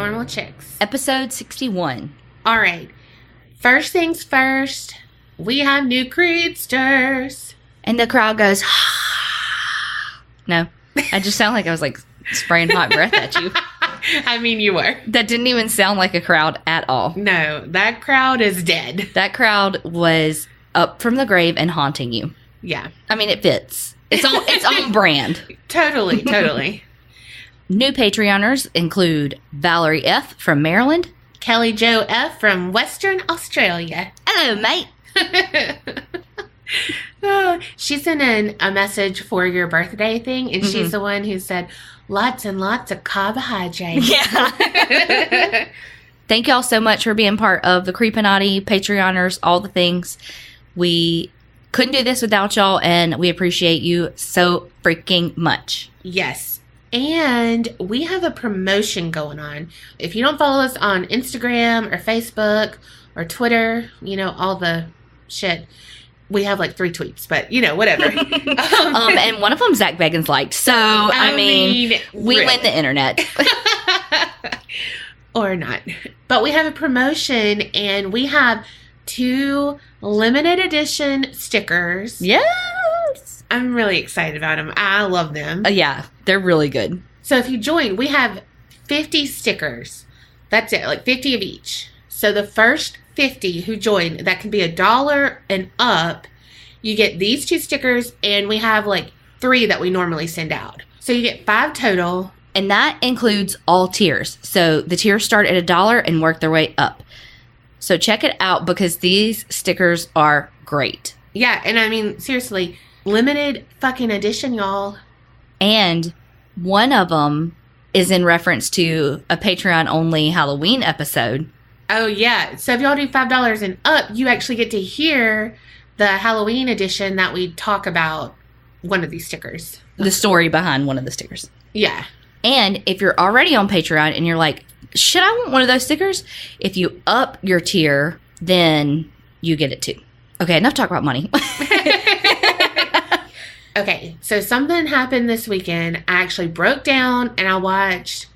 Paranormal Chicks. Episode 61. All right. First things first, we have new creedsters. And the crowd goes, no. I just sound like I was like spraying hot breath at you. I mean, you were. That didn't even sound like a crowd at all. No, that crowd is dead. That crowd was up from the grave and haunting you. Yeah. I mean, it fits. It's on brand. Totally. New Patreoners include Valerie F. from Maryland. Kelly Jo F. from Western Australia. Hello, mate. She sent in a message for your birthday thing, and she's the one who said, lots and lots of carbohydrates. Yeah. Thank y'all so much for being part of the Creepinati, Patreoners, all the things. We couldn't do this without y'all, and we appreciate you so freaking much. Yes. And we have a promotion going on. If you don't follow us on Instagram or Facebook or Twitter, you know, all the shit. We have like 3 tweets, but you know, whatever. And one of them Zach Bagans liked. So, I mean we really. win the internet. Or not. But we have a promotion, and we have 2 limited edition stickers. Yes. I'm really excited about them. I love them. Yeah, they're really good. So if you join, we have 50 stickers. That's it, like 50 of each. So the first 50 who join, that can be $1 and up, you get these 2 stickers, and we have like 3 that we normally send out. So you get 5 total. And that includes all tiers. So the tiers start at $1 and work their way up. So check it out, because these stickers are great. Yeah, and I mean, seriously, limited fucking edition, y'all. And one of them is in reference to a Patreon-only Halloween episode. Oh, yeah. So if y'all do $5 and up, you actually get to hear the Halloween edition that we talk about one of these stickers. The story behind one of the stickers. Yeah. And if you're already on Patreon and you're like, should I want one of those stickers? If you up your tier, then you get it too. Okay, enough talk about money. Okay, so something happened this weekend. I actually broke down and I watched,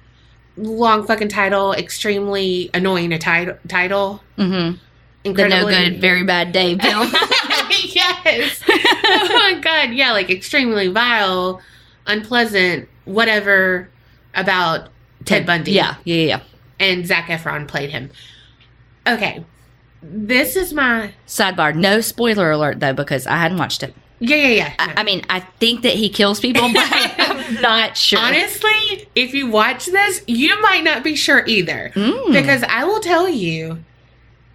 long fucking title, extremely annoying title. Mm-hmm. The No Good, Very Bad Day film. Yes. Oh my God. Yeah, like extremely vile, unpleasant, whatever about Ted Bundy. Yeah. And Zac Efron played him. Okay. This is my... Sidebar. No spoiler alert, though, because I hadn't watched it. Yeah. No. I mean, I think that he kills people, but I'm not sure. Honestly, if you watch this, you might not be sure either. Because I will tell you,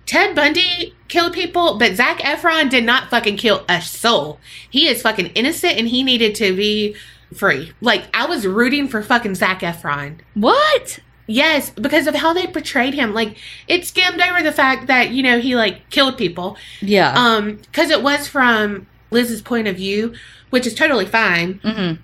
Ted Bundy killed people, but Zac Efron did not fucking kill a soul. He is fucking innocent, and he needed to be free. Like, I was rooting for fucking Zac Efron. What? Yes, because of how they portrayed him. Like, it skimmed over the fact that, you know, he, like, killed people. Yeah. Because it was from Liz's point of view, which is totally fine. Mm-hmm.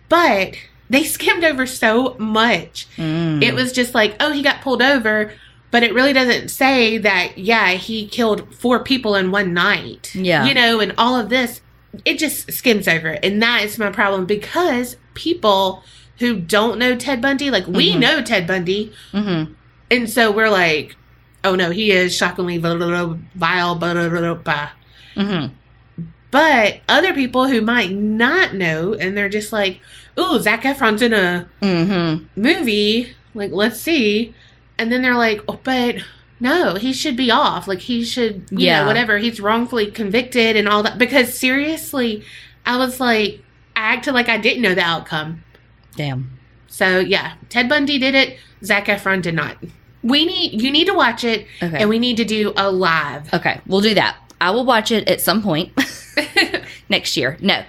But they skimmed over so much. It was just like, oh, he got pulled over, but it really doesn't say that, yeah, he killed 4 people in one night. Yeah. You know, and all of this, it just skims over it. And that is my problem, because people who don't know Ted Bundy, like, we know Ted Bundy. Mm-hmm. And so we're like, oh no, he is shockingly vile, Mm-hmm. But other people who might not know, and they're just like, ooh, Zac Efron's in a movie, like, let's see. And then they're like, oh, but no, he should be off. Like, he should, you know, whatever. He's wrongfully convicted and all that. Because seriously, I was like, I acted like I didn't know the outcome. Damn. So, yeah, Ted Bundy did it. Zac Efron did not. You need to watch it, and we need to do a live. Okay, we'll do that. I will watch it at some point next year. No,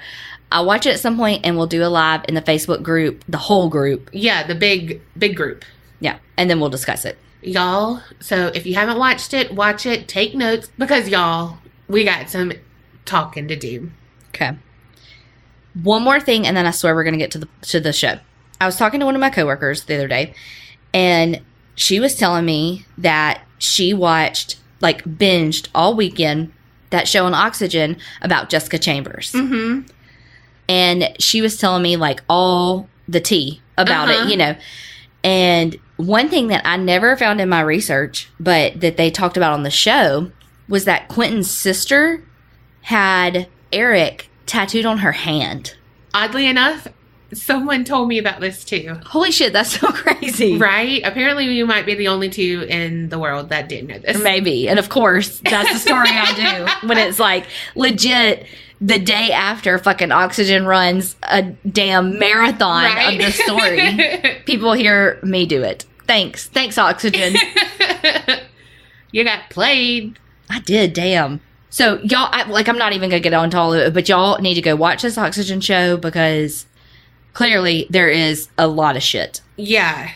I'll watch it at some point, and we'll do a live in the Facebook group, the whole group. Yeah, the big group. Yeah, and then we'll discuss it. Y'all, so if you haven't watched it, watch it, take notes, because y'all, we got some talking to do. Okay. One more thing, and then I swear we're going to get to the show. I was talking to one of my coworkers the other day, and she was telling me that she watched, like, binged all weekend that show on Oxygen about Jessica Chambers. Mm-hmm. And she was telling me, like, all the tea about it, you know. And one thing that I never found in my research, but that they talked about on the show, was that Quentin's sister had Eric tattooed on her hand. Oddly enough, someone told me about this too. Holy shit, that's so crazy. Right? Apparently you might be the only two in the world that didn't know this. Maybe. And of course, that's the story I do. When it's like legit the day after fucking Oxygen runs a damn marathon of the story. People hear me do it. Thanks. Thanks, Oxygen. You got played. I did, damn. So, y'all, I'm not even going to get on to all of it, but y'all need to go watch this Oxygen show because clearly there is a lot of shit. Yeah.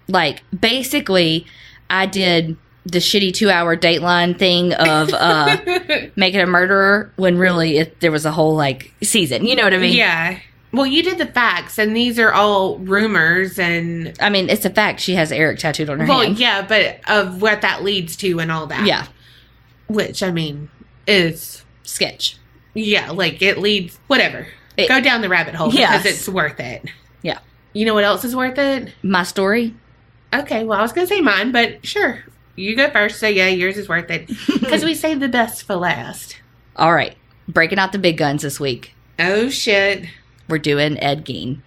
Like, basically, I did the shitty 2-hour Dateline thing of making a murderer when really there was a whole, like, season. You know what I mean? Yeah. Well, you did the facts, and these are all rumors, and... I mean, it's a fact she has Eric tattooed on her hand. Well, yeah, but of what that leads to and all that. Yeah. Which, I mean, is... sketch. Yeah, like, it leads... Whatever. Go down the rabbit hole because it's worth it. Yeah. You know what else is worth it? My story? Okay, well, I was going to say mine, but sure. You go first, so yeah, yours is worth it. Because we saved the best for last. All right. Breaking out the big guns this week. Oh, shit. We're doing Ed Gein.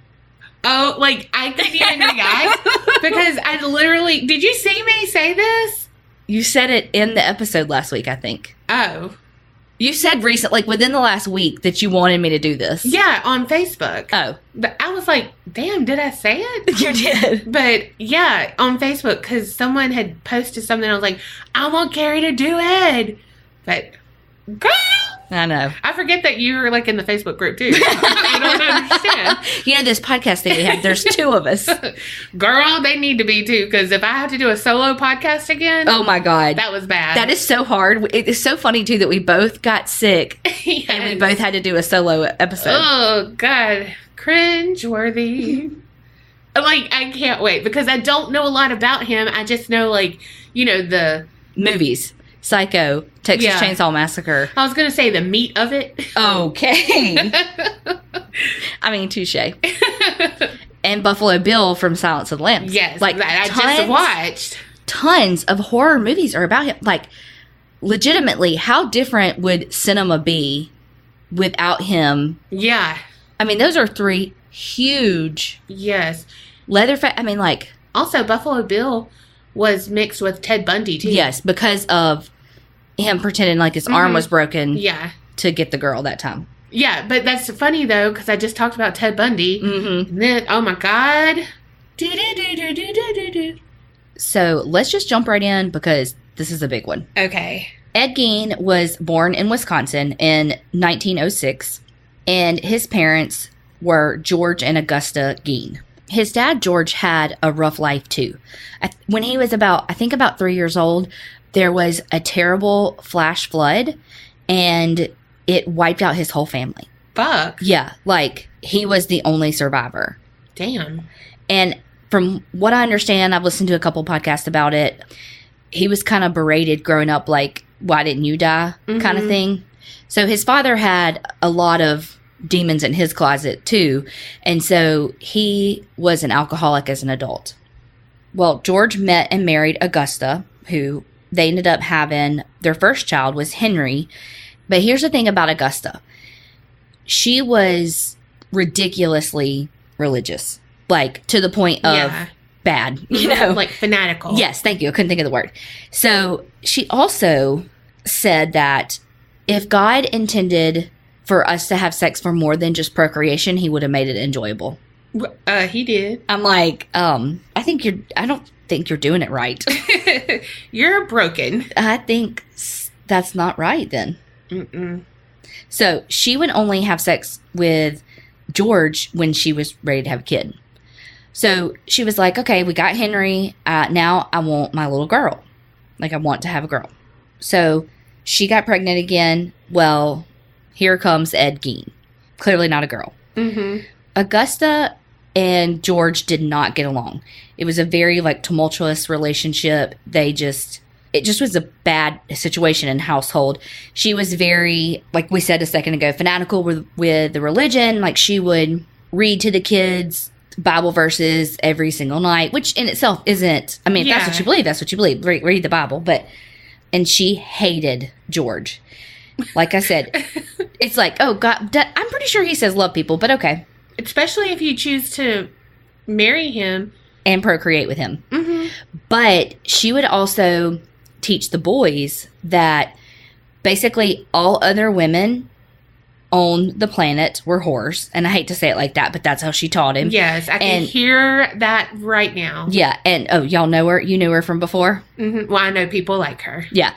Oh, like, I couldn't even react because I literally... Did you see me say this? You said it in the episode last week, I think. Oh. You said recent, like within the last week, that you wanted me to do this. Yeah, on Facebook. Oh. But I was like, damn, did I say it? You did. But yeah, on Facebook, because someone had posted something. I was like, I want Carrie to do it. But, girl. I know. I forget that you were like in the Facebook group too. I don't understand. You know, this podcast thing we have, there's two of us. Girl, they need to be too, because if I have to do a solo podcast again. Oh my God. That was bad. That is so hard. It is so funny too that we both got sick Yes. and we both had to do a solo episode. Oh God. Cringe worthy. Like, I can't wait because I don't know a lot about him. I just know, like, you know, the movies. Psycho, Texas Yeah. Chainsaw Massacre. I was going to say the meat of it. Okay. I mean, touche. And Buffalo Bill from Silence of the Lambs. Yes, like that I just watched. Tons of horror movies are about him. Like, legitimately, how different would cinema be without him? Yeah. I mean, those are three huge Yes. I mean, like... Also, Buffalo Bill was mixed with Ted Bundy, too. Yes, because of him pretending like his arm was broken Yeah. to get the girl that time. Yeah, but that's funny, though, because I just talked about Ted Bundy. Mm-hmm. And then, oh my God. So let's just jump right in because this is a big one. Okay. Ed Gein was born in Wisconsin in 1906, and his parents were George and Augusta Gein. His dad, George, had a rough life, too. When he was about 3 years old, there was a terrible flash flood, and it wiped out his whole family. Fuck. Yeah, like, he was the only survivor. Damn. And from what I understand, I've listened to a couple podcasts about it, he was kind of berated growing up, like, why didn't you die kind of thing. So his father had a lot of demons in his closet too, and so he was an alcoholic as an adult. Well, George met and married Augusta, who they ended up having, their first child was Henry. But here's the thing about Augusta. She was ridiculously religious, like to the point of bad, you know, like fanatical. Yes, thank you. I couldn't think of the word. So she also said that if God intended for us to have sex for more than just procreation, he would have made it enjoyable. He did. I'm like, I don't think you're doing it right. You're broken. I think that's not right then. Mm-mm. So she would only have sex with George when she was ready to have a kid. So she was like, okay, we got Henry. Now I want my little girl. Like, I want to have a girl. So she got pregnant again. Well, here comes Ed Gein. Clearly not a girl. Mm-hmm. Augusta and George did not get along. It was a very, like, tumultuous relationship. It just was a bad situation in household. She was very, like we said a second ago, fanatical with the religion. Like, she would read to the kids Bible verses every single night, which in itself isn't, I mean, if that's what you believe, that's what you believe. Read the Bible. And she hated George. Like I said, it's like, oh, God, I'm pretty sure he says love people, but okay. Especially if you choose to marry him. And procreate with him. Mm-hmm. But she would also teach the boys that basically all other women on the planet were whores. And I hate to say it like that, but that's how she taught him. Yes, I can hear that right now. Yeah, and y'all know her? You knew her from before? Mm-hmm. Well, I know people like her. Yeah,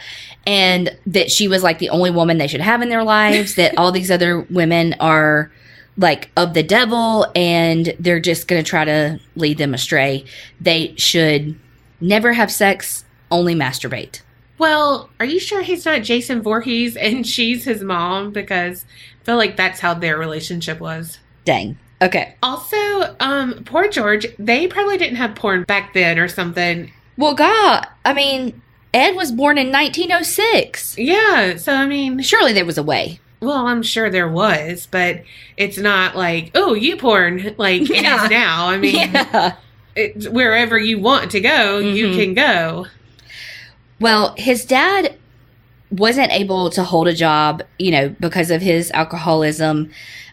and that she was like the only woman they should have in their lives, that all these other women are like of the devil and they're just going to try to lead them astray. They should never have sex, only masturbate. Well, are you sure he's not Jason Voorhees and she's his mom? Because I feel like that's how their relationship was. Dang. Okay. Also, poor George, they probably didn't have porn back then or something. Well, God, I mean, Ed was born in 1906. Yeah, so I mean... Surely there was a way. Well, I'm sure there was, but it's not like, oh, you porn, like it is now. I mean, it's wherever you want to go, you can go. Well, his dad wasn't able to hold a job, because of his alcoholism.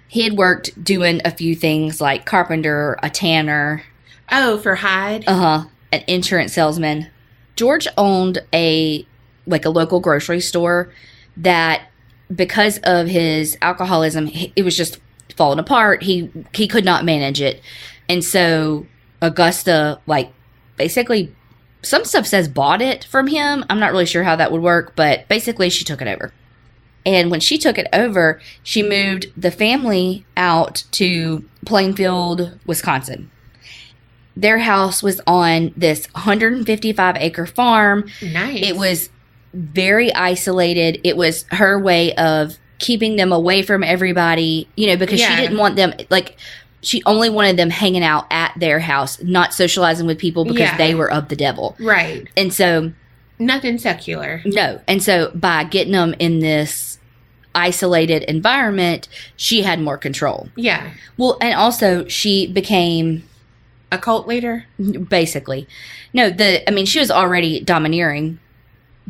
He had worked doing a few things like carpenter, a tanner. Oh, for Hyde? An insurance salesman. George owned a local grocery store that, because of his alcoholism, it was just falling apart. He could not manage it. And so Augusta, basically, some stuff says bought it from him. I'm not really sure how that would work, but basically she took it over. And when she took it over, she moved the family out to Plainfield, Wisconsin. Their house was on this 155-acre farm. Nice. It was very isolated. It was her way of keeping them away from everybody, because she didn't want them, she only wanted them hanging out at their house, not socializing with people because they were of the devil. Right. And so... Nothing secular. No. And so by getting them in this isolated environment, she had more control. Yeah. Well, and also she became... A cult leader? Basically. No, she was already domineering.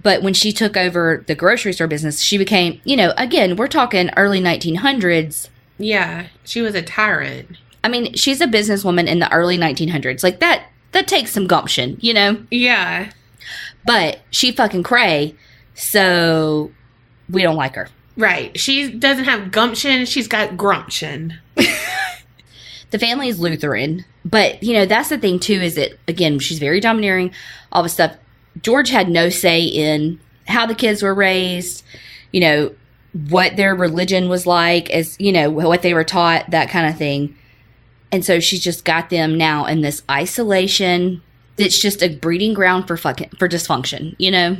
But when she took over the grocery store business, she became, again, we're talking early 1900s. Yeah, she was a tyrant. I mean, she's a businesswoman in the early 1900s. That takes some gumption, Yeah. But she fucking cray, so we don't like her. Right. She doesn't have gumption, she's got grumption. The family is Lutheran, but, that's the thing, too, is that, again, she's very domineering, all this stuff. George had no say in how the kids were raised, what their religion was like, as, what they were taught, that kind of thing. And so she's just got them now in this isolation that's just a breeding ground for dysfunction,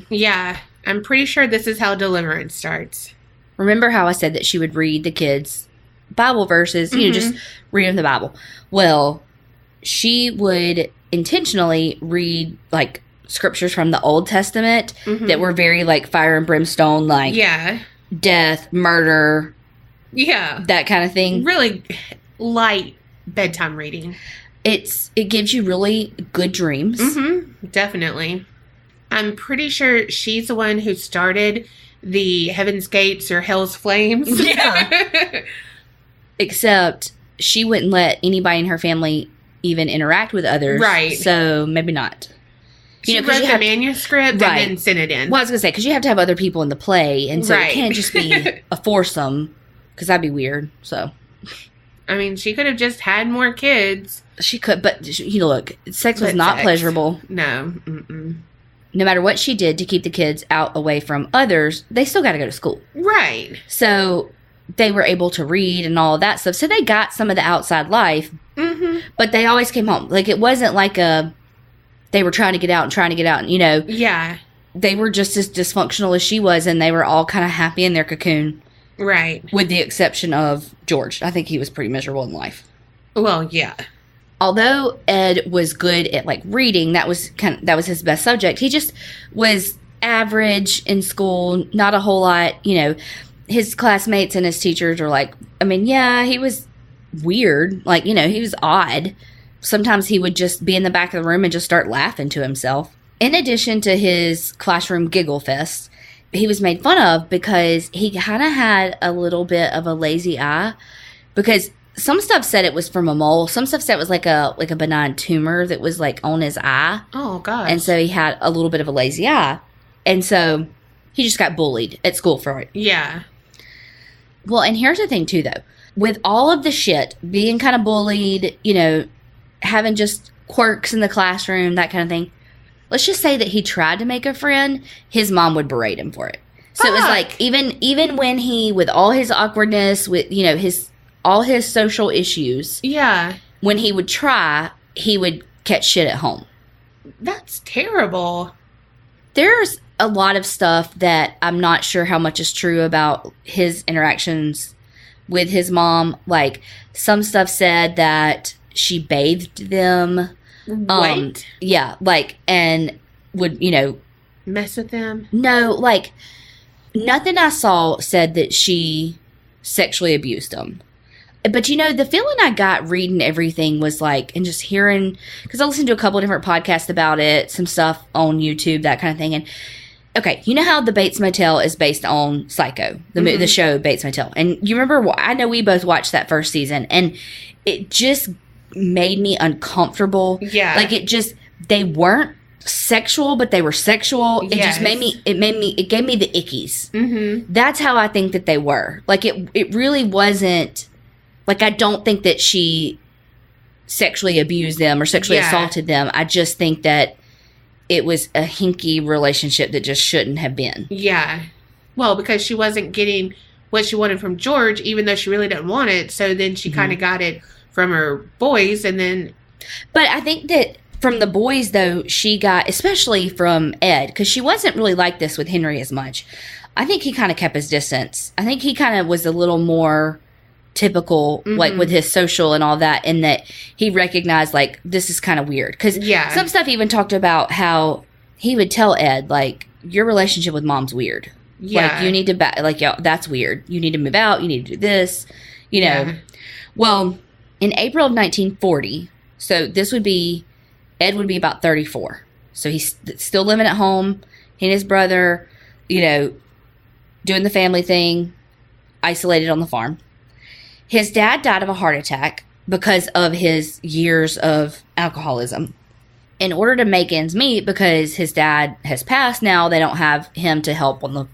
Yeah. I'm pretty sure this is how deliverance starts. Remember how I said that she would read the kids Bible verses, just read them the Bible. Well, she would intentionally read, scriptures from the Old Testament that were very, fire and brimstone, death, murder. Yeah. That kind of thing. Really light bedtime reading. It gives you really good dreams. Definitely. I'm pretty sure she's the one who started the Heaven's Gates or Hell's Flames. Yeah. Except she wouldn't let anybody in her family even interact with others. Right. So maybe not. She wrote the manuscript and then sent it in. Well, I was going to say, because you have to have other people in the play. And so it can't just be a foursome, because that'd be weird. So, I mean, she could have just had more kids. She could, but look, sex was not pleasurable. No. No matter what she did to keep the kids out away from others, they still got to go to school. Right. So they were able to read and all of that stuff. So they got some of the outside life, but they always came home. It wasn't they were trying to get out, Yeah. They were just as dysfunctional as she was, and they were all kind of happy in their cocoon. Right. With the exception of George. I think he was pretty miserable in life. Well, yeah. Although Ed was good at reading, that was his best subject. He just was average in school, not a whole lot, His classmates and his teachers were he was weird, he was odd, sometimes he would just be in the back of the room and just start laughing to himself. In addition to his classroom giggle fest, he was made fun of because he kind of had a little bit of a lazy eye, because some stuff said it was from a mole. Some stuff said it was like a benign tumor that was like on his eye. Oh, gosh. And so he had a little bit of a lazy eye. And so he just got bullied at school for it. Yeah. Well, and here's the thing too, though. With all of the shit, being kind of bullied, you know, having just quirks in the classroom, that kind of thing. Let's just say that he tried to make a friend, his mom would berate him for it. So it was like, even when he, with all his awkwardness, with, you know, all his social issues. Yeah. When he would try, he would catch shit at home. That's terrible. There's a lot of stuff that I'm not sure how much is true about his interactions with his mom. Like, some stuff said that she bathed them. What? Yeah, like, and would, you know, mess with them? No, like, nothing I saw said that she sexually abused them. But, you know, the feeling I got reading everything was like, and just hearing, because I listened to a couple of different podcasts about it, some stuff on YouTube, that kind of thing. And, okay, you know how the Bates Motel is based on Psycho, the show Bates Motel. And you remember, I know we both watched that first season, and it just made me uncomfortable. Yeah. Like, they weren't sexual, but they were sexual. It just made me, it gave me the ickies. Mm-hmm. That's how I think that they were. Like, it really wasn't, like, I don't think that she sexually abused them or sexually assaulted them. I just think that it was a hinky relationship that just shouldn't have been. Yeah. Well, because she wasn't getting what she wanted from George, even though she really didn't want it. So then she kind of got it from her boys, and then... But I think that from the boys, though, she got, especially from Ed, because she wasn't really like this with Henry as much. I think he kind of kept his distance. I think he kind of was a little more typical, like, with his social and all that, and that he recognized, like, this is kind of weird. Because some stuff even talked about how he would tell Ed, like, your relationship with mom's weird. Yeah. Like, you need to, like, yo, that's weird. You need to move out. You need to do this. You know. Yeah. Well, in April of 1940, so this would be, Ed would be about 34. So he's still living at home. He and his brother, you know, doing the family thing, isolated on the farm. His dad died of a heart attack because of his years of alcoholism. In order to make ends meet, because his dad has passed now, they don't have him to help on the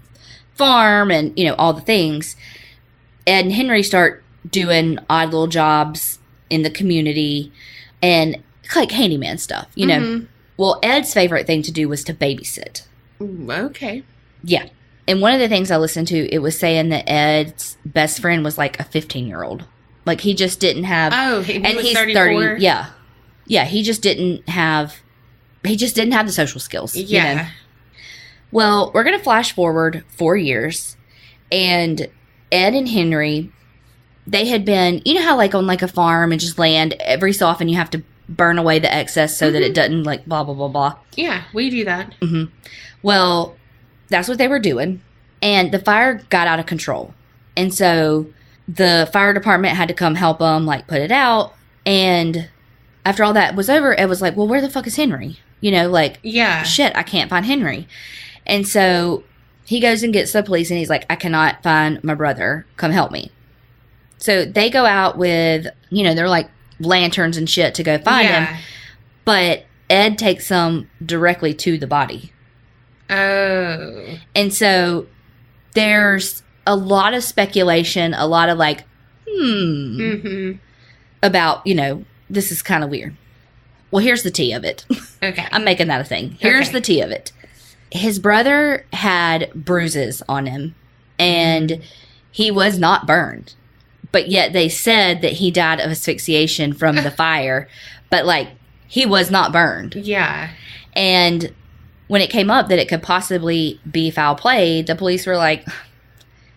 farm and, you know, all the things. Ed and Henry start doing odd little jobs in the community and like handyman stuff, you know. Well, Ed's favorite thing to do was to babysit. Okay. Yeah. And one of the things I listened to, it was saying that Ed's best friend was like a 15-year-old. Like, he just didn't have... Oh, he was 34? 30. Yeah. Yeah, he just didn't have the social skills. Yeah. You know? Well, we're going to flash forward 4 years. And Ed and Henry, they had been... You know how, like, on, like, a farm and just land, every so often you have to burn away the excess so that it doesn't, like, blah, blah, blah, blah. Yeah, we do that. Well... That's what they were doing. And the fire got out of control. And so the fire department had to come help them, like, put it out. And after all that was over, Ed was like, well, where the fuck is Henry? You know, like, shit, I can't find Henry. And so he goes and gets the police, and he's like, I cannot find my brother. Come help me. So they go out with, you know, they're like lanterns and shit to go find him. But Ed takes them directly to the body. Oh. And so there's a lot of speculation, a lot of like, about, you know, this is kind of weird. Well, here's the tea of it. Okay. I'm making that a thing. Here's the tea of it. His brother had bruises on him, and he was not burned. But yet they said that he died of asphyxiation from the fire. But, like, he was not burned. Yeah. And when it came up that it could possibly be foul play, the police were like,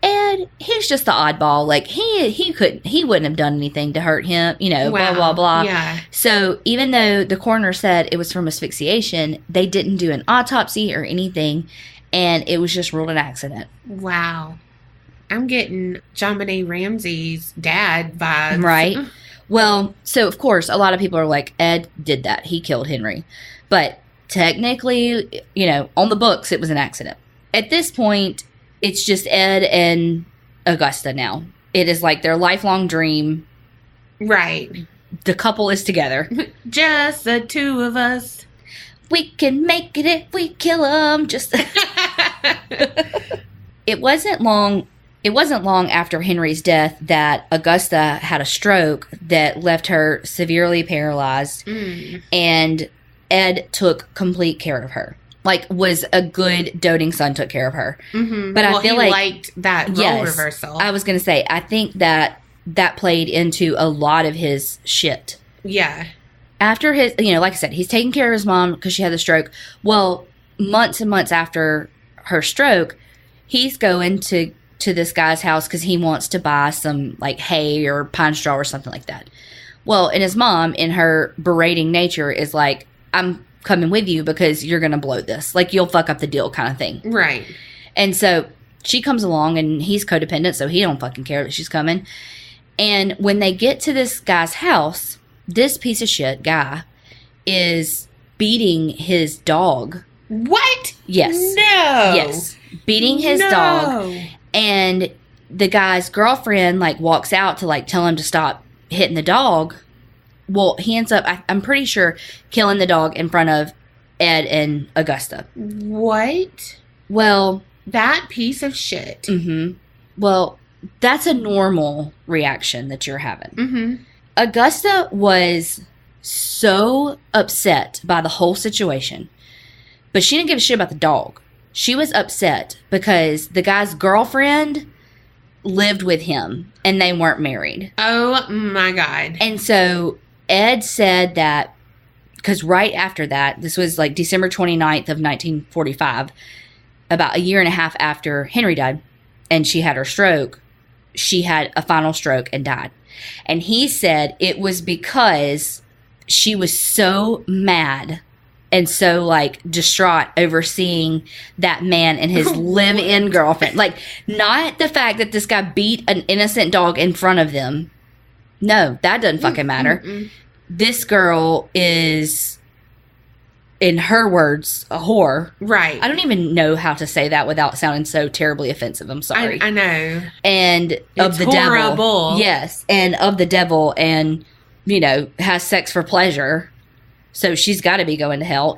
Ed, he's just the oddball. Like, he wouldn't have done anything to hurt him, you know, blah, blah, blah. Yeah. So even though the coroner said it was from asphyxiation, they didn't do an autopsy or anything, and it was just ruled an accident. Wow. I'm getting JonBenet Ramsey's dad vibes. Right. Well, so of course, a lot of people are like, Ed did that. He killed Henry. But technically, on the books, it was an accident. At this point, it's just Ed and Augusta now. It is like their lifelong dream. Right. The couple is together. Just the two of us. We can make it if we kill them. Just It wasn't long after Henry's death that Augusta had a stroke that left her severely paralyzed. And Ed took complete care of her. Like, was a good doting son, took care of her. Mm-hmm. But I feel he like liked that role reversal. I was going to say, I think that played into a lot of his shit. Yeah. After his, like I said, he's taking care of his mom because she had the stroke. Well, months and months after her stroke, he's going to this guy's house because he wants to buy some, like, hay or pine straw or something like that. Well, and his mom, in her berating nature, is like, I'm coming with you because you're going to blow this. Like, you'll fuck up the deal kind of thing. Right. And so she comes along, and he's codependent, so he don't fucking care that she's coming. And when they get to this guy's house, this piece of shit guy is beating his dog. What? Yes. No. Yes. Beating his dog. And the guy's girlfriend, like, walks out to, like, tell him to stop hitting the dog. Well, he ends up, I'm pretty sure, killing the dog in front of Ed and Augusta. What? Well, that piece of shit. Mm-hmm. Well, that's a normal reaction that you're having. Mm-hmm. Augusta was so upset by the whole situation, but she didn't give a shit about the dog. She was upset because the guy's girlfriend lived with him and they weren't married. Oh my God. And so Ed said that, because right after that, this was like December 29th of 1945, about a year and a half after Henry died and she had her stroke, she had a final stroke and died. And he said it was because she was so mad and so, like, distraught over seeing that man and his live-in girlfriend. Like, not the fact that this guy beat an innocent dog in front of them. No, that doesn't fucking matter. This girl is, in her words, a whore. Right. I don't even know how to say that without sounding so terribly offensive. I'm sorry. I know. And it's of the horrible. devil. Yes. And of the devil and, has sex for pleasure. So she's got to be going to hell,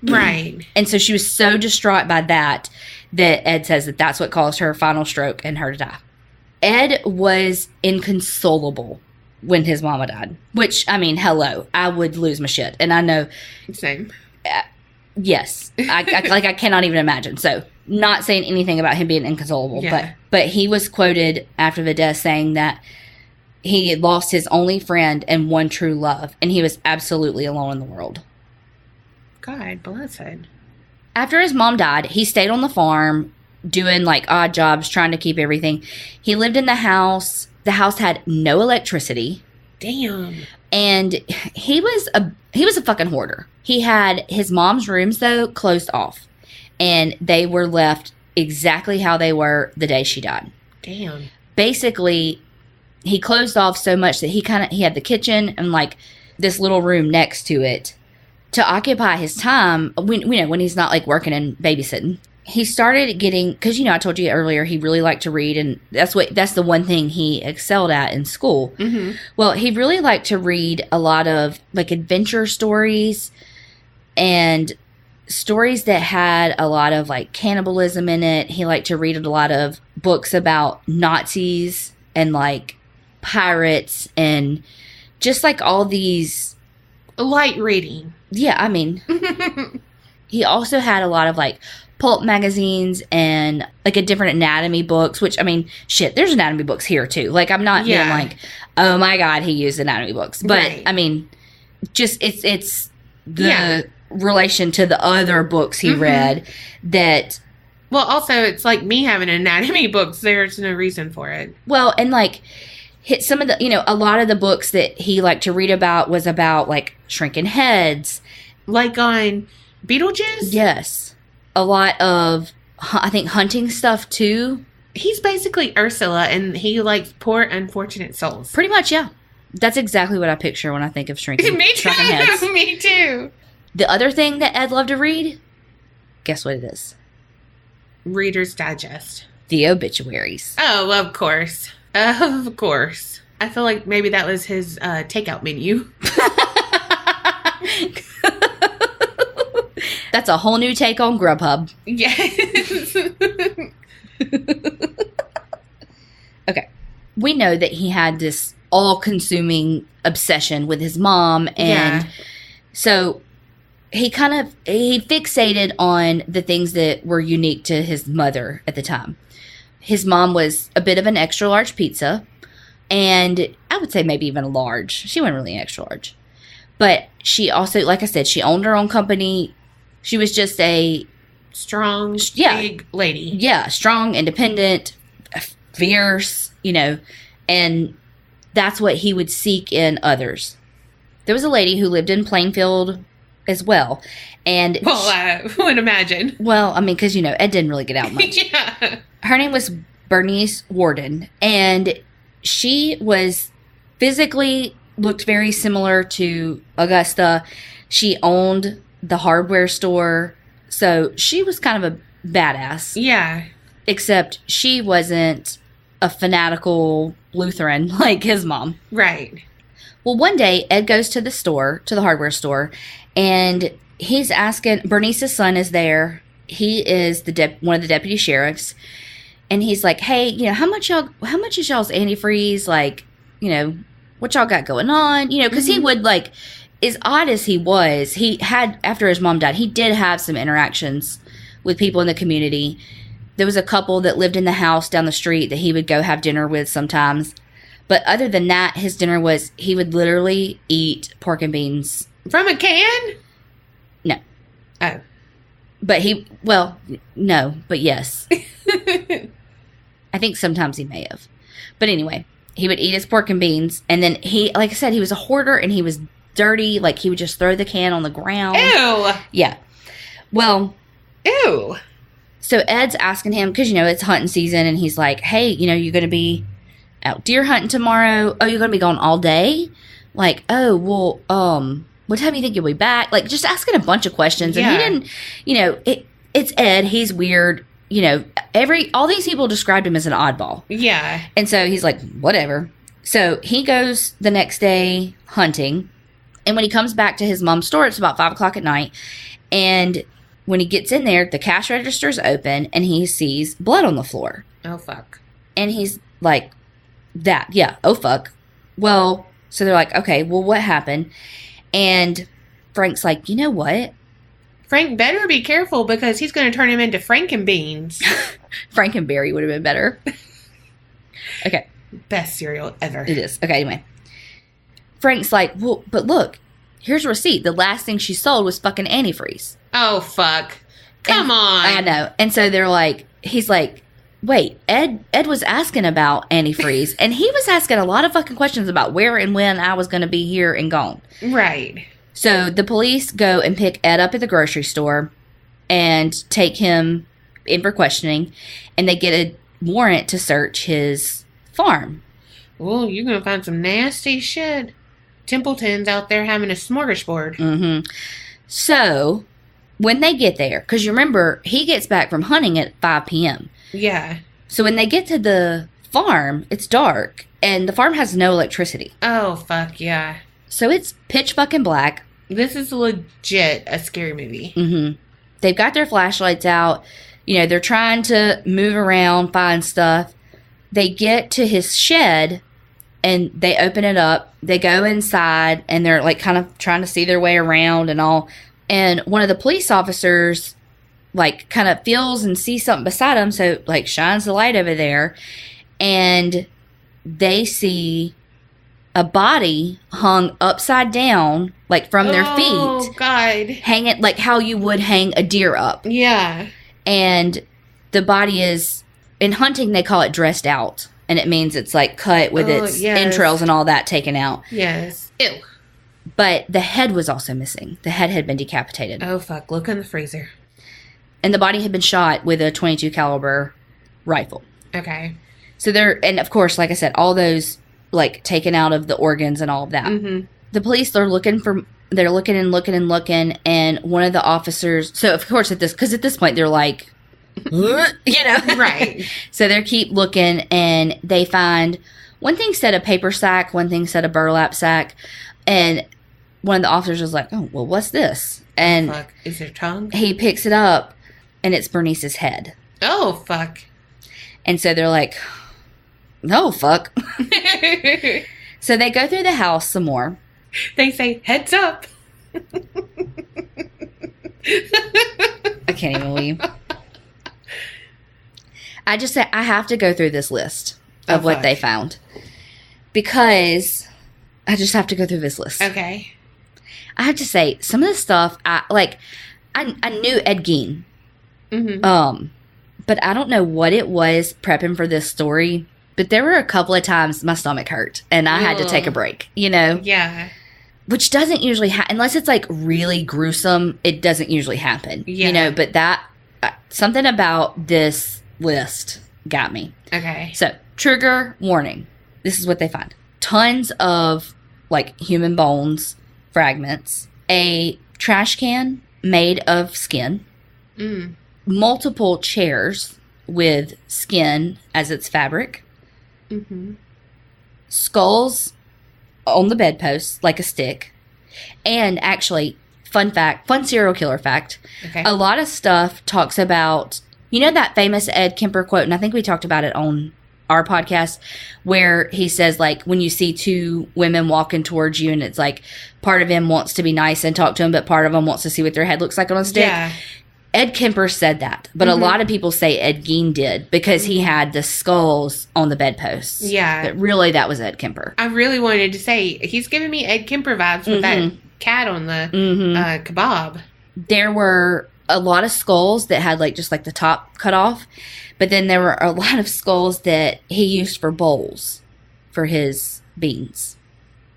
Right. And so she was so distraught by that Ed says that that's what caused her final stroke and her to die. Ed was inconsolable when his mama died. Which, I mean, hello. I would lose my shit. And I know. Same. Yes. I cannot even imagine. So, not saying anything about him being inconsolable. Yeah. But he was quoted after the death saying that he had lost his only friend and one true love, and he was absolutely alone in the world. God bless him. After his mom died, he stayed on the farm doing, like, odd jobs, trying to keep everything. He lived in the house. The house had no electricity. Damn. And he was a fucking hoarder. He had his mom's rooms, though, closed off, and they were left exactly how they were the day she died. Damn. Basically, he closed off so much that he had the kitchen and, like, this little room next to it to occupy his time when he's not, like, working and babysitting. He started getting, because, I told you earlier, he really liked to read, and that's the one thing he excelled at in school. Mm-hmm. Well, he really liked to read a lot of, like, adventure stories and stories that had a lot of, like, cannibalism in it. He liked to read a lot of books about Nazis and, like, pirates and just, like, all these light reading. Yeah, I mean, he also had a lot of, like, pulp magazines and, like, a different anatomy books, which, I mean, shit, there's anatomy books here too. Like, I'm not being like, oh my God, he used anatomy books. But, right. I mean, just, it's the relation to the other books he read that. Well, also, it's like me having anatomy books. There's no reason for it. Well, and, like, some of the, a lot of the books that he liked to read about was about, like, shrinking heads. Like on Beetlejuice? Yes. A lot of, I think, hunting stuff, too. He's basically Ursula, and he likes poor, unfortunate souls. Pretty much, yeah. That's exactly what I picture when I think of shrunken heads. Me too. The other thing that Ed loved to read, guess what it is? Reader's Digest. The obituaries. Oh, of course. Of course. I feel like maybe that was his takeout menu. That's a whole new take on Grubhub. Yes. Okay. We know that he had this all-consuming obsession with his mom, and so he fixated on the things that were unique to his mother at the time. His mom was a bit of an extra large pizza, and I would say maybe even a large. She wasn't really an extra large. But she also, like I said, she owned her own company. She was just a strong, big lady. Yeah, strong, independent, fierce, and that's what he would seek in others. There was a lady who lived in Plainfield as well. And I would imagine. Well, I mean, because, Ed didn't really get out much. Yeah. Her name was Bernice Warden, and she was physically looked very similar to Augusta. She owned the hardware store, so she was kind of a badass. Yeah. Except she wasn't a fanatical Lutheran like his mom. Right. Well, one day, Ed goes to the hardware store, and he's asking, Bernice's son is there. He is one of the deputy sheriffs. And he's like, hey, how much is y'all's antifreeze? Like, what y'all got going on? Because he would, like, as odd as he was, he had, after his mom died, he did have some interactions with people in the community. There was a couple that lived in the house down the street that he would go have dinner with sometimes. But other than that, his dinner was, he would literally eat pork and beans. From a can? No. Oh. But no, but yes. I think sometimes he may have. But anyway, he would eat his pork and beans. And then he, like I said, he was a hoarder and he was dirty. Like, he would just throw the can on the ground. Ew. Yeah. Well. Ew. So Ed's asking him, because, it's hunting season. And he's like, hey, you're going to be out deer hunting tomorrow. Oh, you're going to be gone all day? Like, oh, well, what time do you think you'll be back? Like, just asking a bunch of questions. And he didn't, it's Ed. He's weird. All these people described him as an oddball. Yeah. And so he's like, whatever. So he goes the next day hunting. And when he comes back to his mom's store, it's about 5 o'clock at night. And when he gets in there, the cash register's open and he sees blood on the floor. Oh, fuck. And he's like, oh, fuck. Well, so they're like, okay, well, what happened? And Frank's like, you know what? Frank better be careful because he's going to turn him into Frankenbeans. Frankenberry would have been better. Okay. Best cereal ever. It is. Okay, anyway. Frank's like, well, but look, here's a receipt. The last thing she sold was fucking antifreeze. Oh, fuck. Come on. I know. And so they're like, he's like, wait, Ed was asking about antifreeze, and he was asking a lot of fucking questions about where and when I was going to be here and gone. Right. So the police go and pick Ed up at the grocery store and take him in for questioning, and they get a warrant to search his farm. Well, you're going to find some nasty shit. Templeton's out there having a smorgasbord. Mm-hmm. So when they get there, because you remember, he gets back from hunting at 5 p.m. Yeah. So when they get to the farm, it's dark, and the farm has no electricity. Oh, fuck, yeah. So it's pitch fucking black. This is legit a scary movie. Mm-hmm. They've got their flashlights out. They're trying to move around, find stuff. They get to his shed, and they open it up. They go inside, and they're, like, kind of trying to see their way around and all. And one of the police officers, like, kind of feels and sees something beside him, so, like, shines the light over there. And they see a body hung upside down, like, from their feet. Oh, God. Hanging, like, how you would hang a deer up. Yeah. And the body is, in hunting, they call it dressed out. And it means it's, like, cut with its entrails and all that taken out. Yes. Ew. But the head was also missing. The head had been decapitated. Oh, fuck. Look in the freezer. And the body had been shot with a .22 caliber rifle. Okay. So and of course, like I said, all those like taken out of the organs and all of that. Mm-hmm. The police, they're looking, and one of the officers, so of course at this point they're like, Right. So they keep looking, and they find one thing said a paper sack, one thing said a burlap sack, and one of the officers was like, oh, well, what's this? And fuck. Is there tongue? he picks it up, and it's Bernice's head. Oh, fuck. And so they're like, no, fuck. So they go through the house some more. They say, heads up. I can't even believe. I just said I have to go through this list of what they found. Because I just have to go through this list. Okay. I have to say, some of the stuff, I knew Ed Gein. Mm-hmm. But I don't know what it was prepping for this story. But there were a couple of times my stomach hurt. And I had to take a break, Yeah. Which doesn't usually happen. Unless it's like really gruesome, it doesn't usually happen. Yeah. But that, something about this list got me. Okay. So, trigger warning. This is what they find. Tons of, like, human bones, fragments. A trash can made of skin. Multiple chairs with skin as its fabric. Mm-hmm. Skulls on the bedpost, like a stick. And actually, fun serial killer fact. Okay. A lot of stuff talks about, that famous Ed Kemper quote, and I think we talked about it on our podcast, where he says, like, when you see two women walking towards you and it's like part of him wants to be nice and talk to him, but part of them wants to see what their head looks like on a stick. Yeah. Ed Kemper said that, but a lot of people say Ed Gein did because he had the skulls on the bedposts. Yeah. But really, that was Ed Kemper. I really wanted to say, he's giving me Ed Kemper vibes with that cat on the kebab. There were a lot of skulls that had just the top cut off, but then there were a lot of skulls that he used for bowls for his beans.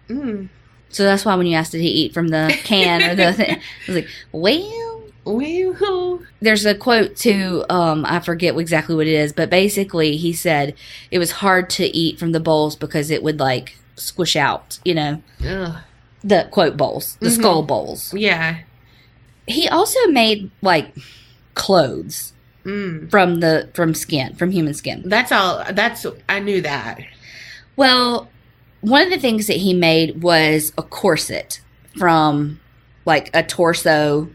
So that's why when you asked did he eat from the can or the thing, I was like, well, there's a quote too, I forget exactly what it is, but basically he said it was hard to eat from the bowls because it would squish out, Ugh. the quote bowls, the skull bowls. Yeah. He also made clothes from skin, from human skin. I knew that. Well, one of the things that he made was a corset from a torso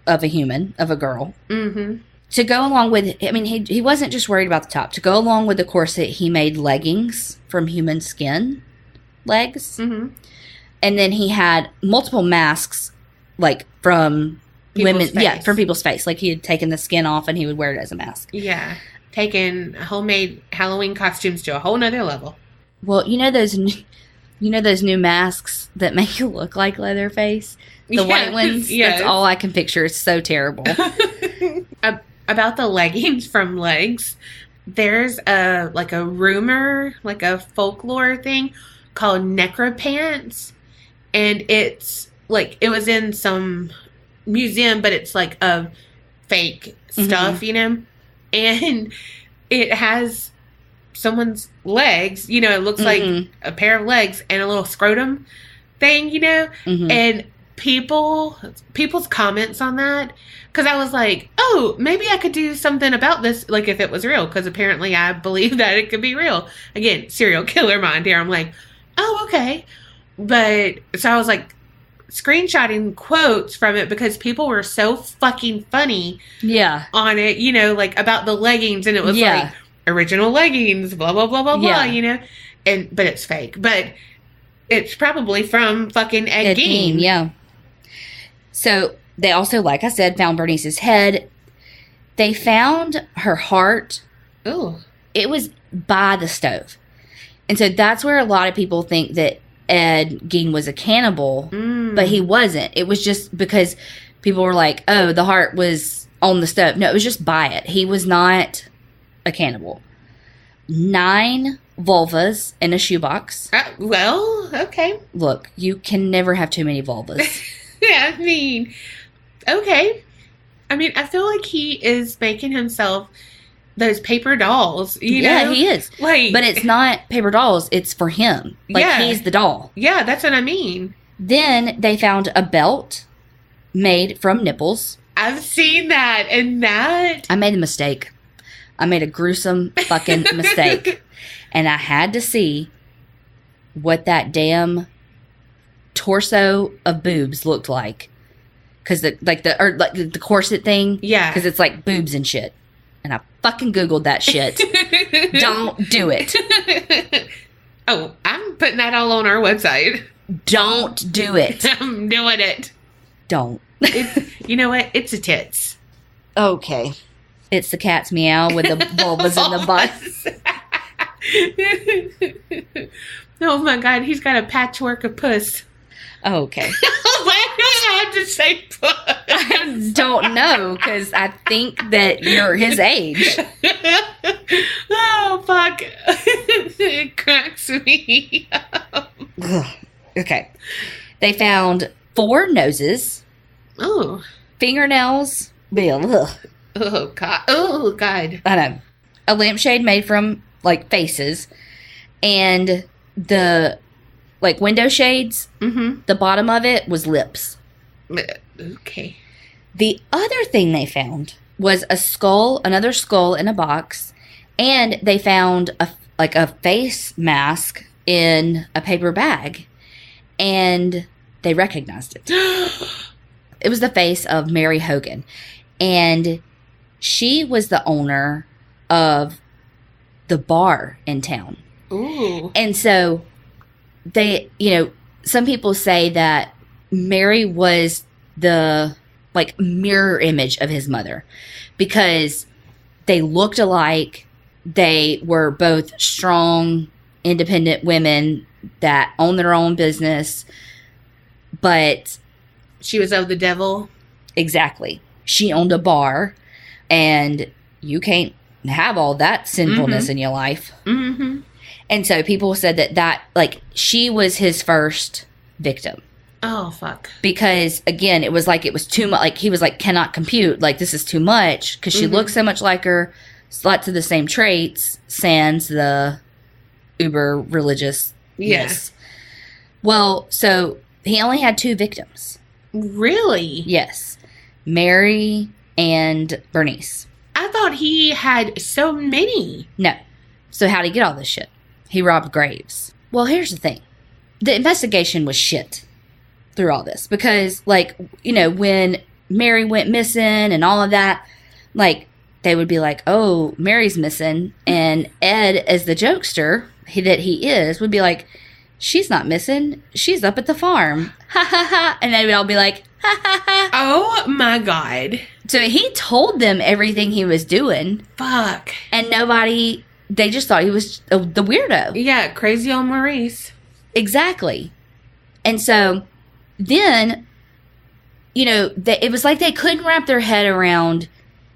of a human, of a girl. Mm-hmm. To go along with, he wasn't just worried about the top. To go along with the corset, he made leggings from human skin legs. Mm-hmm. And then he had multiple masks, from women, from people's face. He had taken the skin off and he would wear it as a mask. Yeah. Taking homemade Halloween costumes to a whole nother level. Well, those new masks that make you look like Leatherface? The white ones? Yes. That's all I can picture. It's so terrible. About the leggings from legs, there's a rumor, a folklore thing called necropants. And it's it was in some museum, but it's of fake stuff, And it has someone's legs, it looks like a pair of legs and a little scrotum thing, and people's comments on that, because I was like, oh, maybe I could do something about this, if it was real, because apparently I believe that it could be real. Again, serial killer mind here. I'm like, oh, okay. But so I was screenshotting quotes from it because people were so fucking funny on it, about the leggings, and it was original leggings, blah blah blah blah blah, but it's fake, but it's probably from fucking Ed Gein. Yeah. So they also, like I said, found Bernice's head. They found her heart. Ooh. It was by the stove. And so that's where a lot of people think that Ed Gein was a cannibal, but he wasn't. It was just because people were like, oh, the heart was on the stove. No, it was just by it. He was not a cannibal. 9 vulvas in a shoebox. Well, okay. Look, you can never have too many vulvas. Yeah, okay. I feel like he is making himself those paper dolls, you know? Yeah, he is. Like, but it's not paper dolls. It's for him. Like, he's the doll. Yeah, that's what I mean. Then they found a belt made from nipples. I've seen that, and that... I made a mistake. I made a gruesome fucking mistake. And I had to see what that damn torso of boobs looked like. Because the corset thing. Yeah. Because it's like boobs and shit. And I fucking Googled that shit. Don't do it. Oh, I'm putting that all on our website. Don't do it. I'm doing it. Don't. You know what? It's a tits. Okay. It's the cat's meow with the vulvas in the butt. Oh my God, he's got a patchwork of puss. Okay. Why do I have to say puss? I don't know, because I think that you're his age. Oh, fuck. It cracks me up. Okay. They found 4 noses. Oh. Fingernails. Oh, God. Oh, God. I know. A lampshade made from, like, faces. And the, like, window shades. Mm-hmm. The bottom of it was lips. Okay. The other thing they found was another skull in a box. And they found a face mask in a paper bag. And they recognized it. It was the face of Mary Hogan. And she was the owner of the bar in town. Ooh. And so they, some people say that Mary was the, like, mirror image of his mother. Because they looked alike. They were both strong, independent women that own their own business, but she was of the devil. Exactly. She owned a bar, and you can't have all that sinfulness in your life. Mm-hmm. And so people said that like, she was his first victim. Oh, fuck. Because, again, it was too much. Like, he was like, cannot compute. Like, this is too much. Because she looks so much like her. Lots of the same traits. Sans the uber religious. Yes. Well, so he only had 2 victims. Really? Yes. Mary and Bernice. I thought he had so many. No. So how'd he get all this shit? He robbed graves. Well, here's the thing. The investigation was shit through all this. Because, like, when Mary went missing and all of that, like, they would be like, oh, Mary's missing. And Ed, as the jokester that he is, would be like, she's not missing. She's up at the farm. Ha ha ha. And they would all be like, ha ha ha. Oh my God. So he told them everything he was doing. Fuck. And they just thought he was the weirdo. Yeah, crazy old Maurice. Exactly. And so then, it was like they couldn't wrap their head around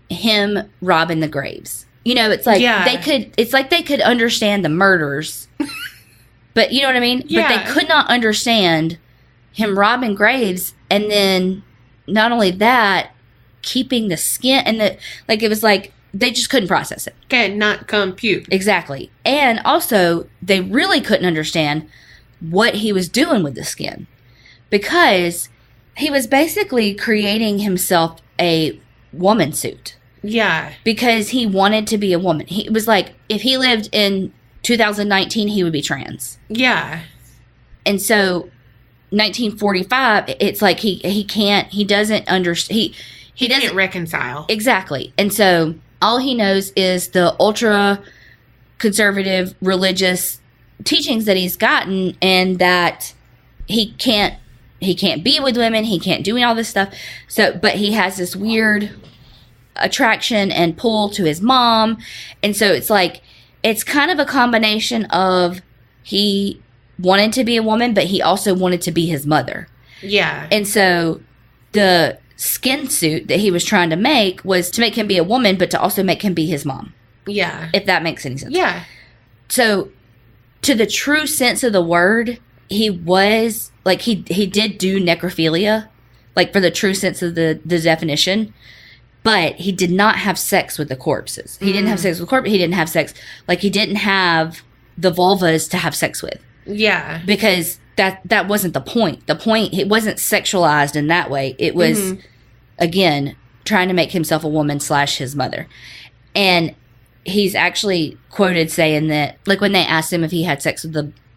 him robbing the graves. It's like they could understand the murders. But you know what I mean? Yeah. But they could not understand him robbing graves, and then not only that, keeping the skin, and it was like they just couldn't process it. Cannot compute. Exactly. And also, they really couldn't understand what he was doing with the skin, because he was basically creating himself a woman suit. Yeah. Because he wanted to be a woman. He was like, if he lived in 2019, he would be trans. Yeah. And so 1945, it's like he doesn't understand. He doesn't reconcile. Exactly. And so all he knows is the ultra conservative religious teachings that he's gotten, and that he can't be with women. He can't do all this stuff. So, but he has this weird attraction and pull to his mom. And so it's like, it's kind of a combination of he wanted to be a woman, but he also wanted to be his mother. Yeah. And so the skin suit that he was trying to make was to make him be a woman, but to also make him be his mom. Yeah. If that makes any sense. Yeah. So to the true sense of the word, he was like, he did do necrophilia, like for the true sense of the definition. But he did not have sex with the corpses. He didn't have sex with corpses. He didn't have sex. Like, he didn't have the vulvas to have sex with. Yeah. Because that wasn't the point. The point, it wasn't sexualized in that way. It was, again, trying to make himself a woman / his mother. And he's actually quoted saying that, like, when they asked him if he had sex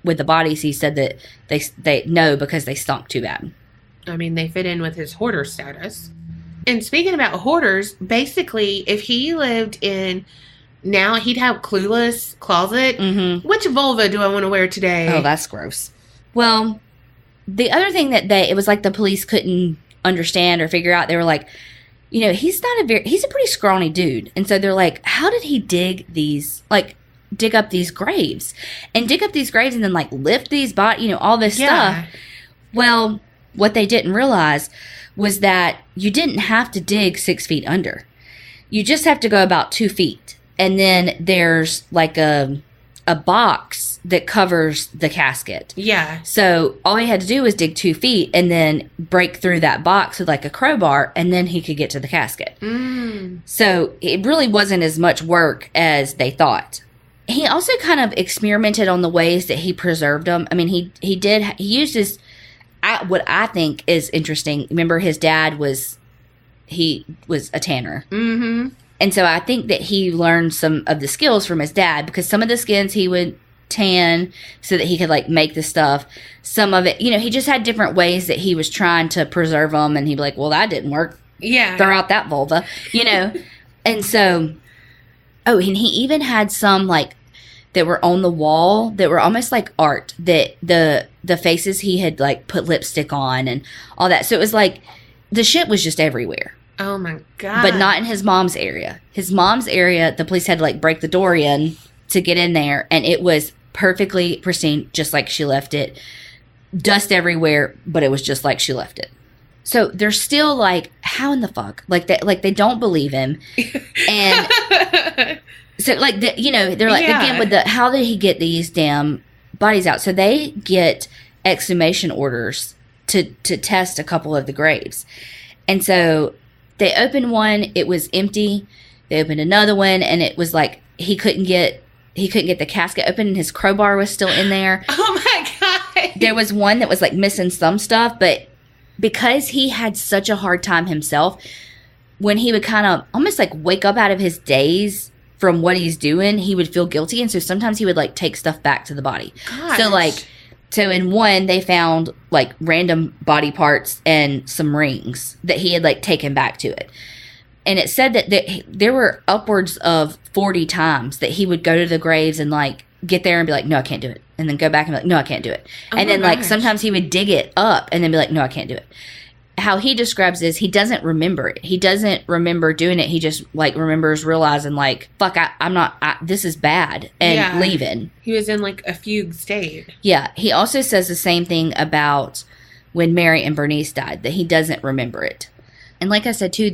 with the bodies, he said that they no, because they stunk too bad. I mean, they fit in with his hoarder status. And speaking about hoarders, basically, if he lived in, now he'd have Clueless closet. Which vulva do I want to wear today? Oh, that's gross. Well, the other thing that it was like the police couldn't understand or figure out, they were like, you know, he's a pretty scrawny dude. And so they're like, how did he dig up these graves? And dig up these graves and then, like, lift these bodies, you know, all this stuff. Well, what they didn't realize was that you didn't have to dig 6 feet under. You just have to go about 2 feet. And then there's like a box that covers the casket. Yeah. So all he had to do was dig 2 feet and then break through that box with like a crowbar, and then he could get to the casket. So it really wasn't as much work as they thought. He also kind of experimented on the ways that he preserved them. I mean, he used his, what I think is interesting. Remember, his dad was a tanner. And so I think that he learned some of the skills from his dad, because some of the skins he would tan so that he could, like, make the stuff. Some of it, you know, he just had different ways that he was trying to preserve them, and he'd be like, well, that didn't work. Yeah. Throw out that vulva, you know? And so, and he even had some, like, that were on the wall that were almost like art, that the faces he had, like, put lipstick on and all that. So it was like the shit was just everywhere. Oh my God. But not in his mom's area. His mom's area, the police had to, like, break the door in to get in there, and it was perfectly pristine, just like she left it. Dust everywhere, but it was just like she left it. So they're still like, how in the fuck? Like they don't believe him. And so, like, you know, they're like, again, with how did he get these damn bodies out? So they get exhumation orders to test a couple of the graves. And so they opened one, it was empty. They opened another one, and it was like he couldn't get the casket open, and his crowbar was still in there. Oh my God. There was one that was, like, missing some stuff, but because he had such a hard time himself, when he would kind of almost, like, wake up out of his daze from what he's doing, he would feel guilty, and so sometimes he would, like, take stuff back to the body. Gosh. So in one, they found, like, random body parts and some rings that he had, like, taken back to it. And it said that there were upwards of 40 times that he would go to the graves and, like, get there and be like, no, I can't do it. And then go back and be like, no, I can't do it. And then, like, sometimes he would dig it up and then be like, no, I can't do it. How he describes this, he doesn't remember it. He doesn't remember doing it. He just, like, remembers realizing, like, fuck, this is bad, and leaving. He was in, like, a fugue state. Yeah. He also says the same thing about when Mary and Bernice died, that he doesn't remember it. And like I said, too,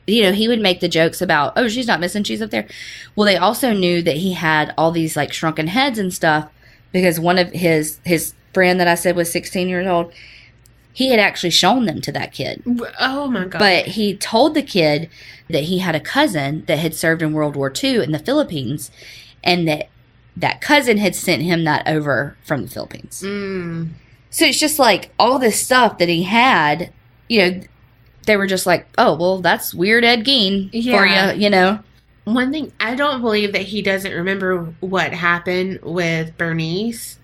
you know, he would make the jokes about, oh, she's not missing, she's up there. Well, they also knew that he had all these, like, shrunken heads and stuff, because one of his friend that I said was 16 years old, he had actually shown them to that kid. Oh my God. But he told the kid that he had a cousin that had served in World War II in the Philippines, and that cousin had sent him that over from the Philippines. So it's just like all this stuff that he had, you know, they were just like, oh, well, that's weird Ed Gein for you, you know. One thing, I don't believe that he doesn't remember what happened with Bernice,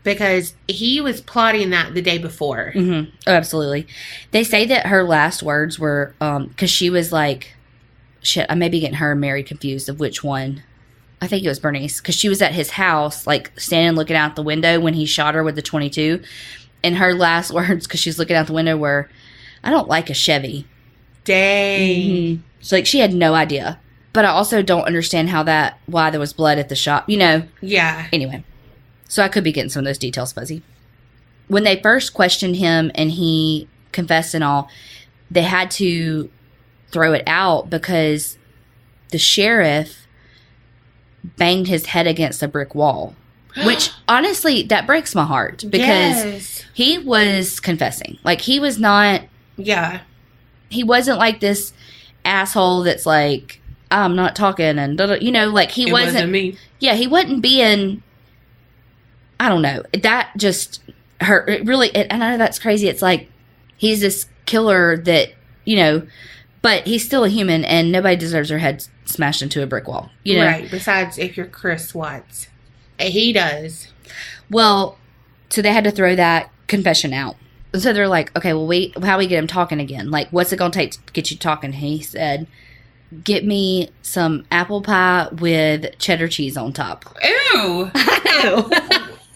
because he was plotting that the day before. Oh, absolutely. They say that her last words were, because she was like, shit, I may be getting her and Mary confused of which one. I think it was Bernice, because she was at his house, like, standing looking out the window when he shot her with the .22. And her last words, because she's looking out the window, were, I don't like a Chevy. Dang. So, like, she had no idea. But I also don't understand why there was blood at the shop, you know? Yeah. Anyway. So I could be getting some of those details fuzzy. When they first questioned him and he confessed and all, they had to throw it out because the sheriff banged his head against a brick wall. Which, honestly, that breaks my heart because he was confessing. Like, he was not... Yeah. He wasn't like this asshole that's like, I'm not talking, and like he wasn't me. Yeah, he wasn't being, I don't know. That just hurt. It really, and I know that's crazy. It's like, he's this killer that, but he's still a human, and nobody deserves their head smashed into a brick wall. Right. Besides, if you're Chris Watts. He does. Well, so they had to throw that confession out. So they're like, okay, well, how do we get him talking again? Like, what's it going to take to get you talking? And he said, get me some apple pie with cheddar cheese on top. Ew.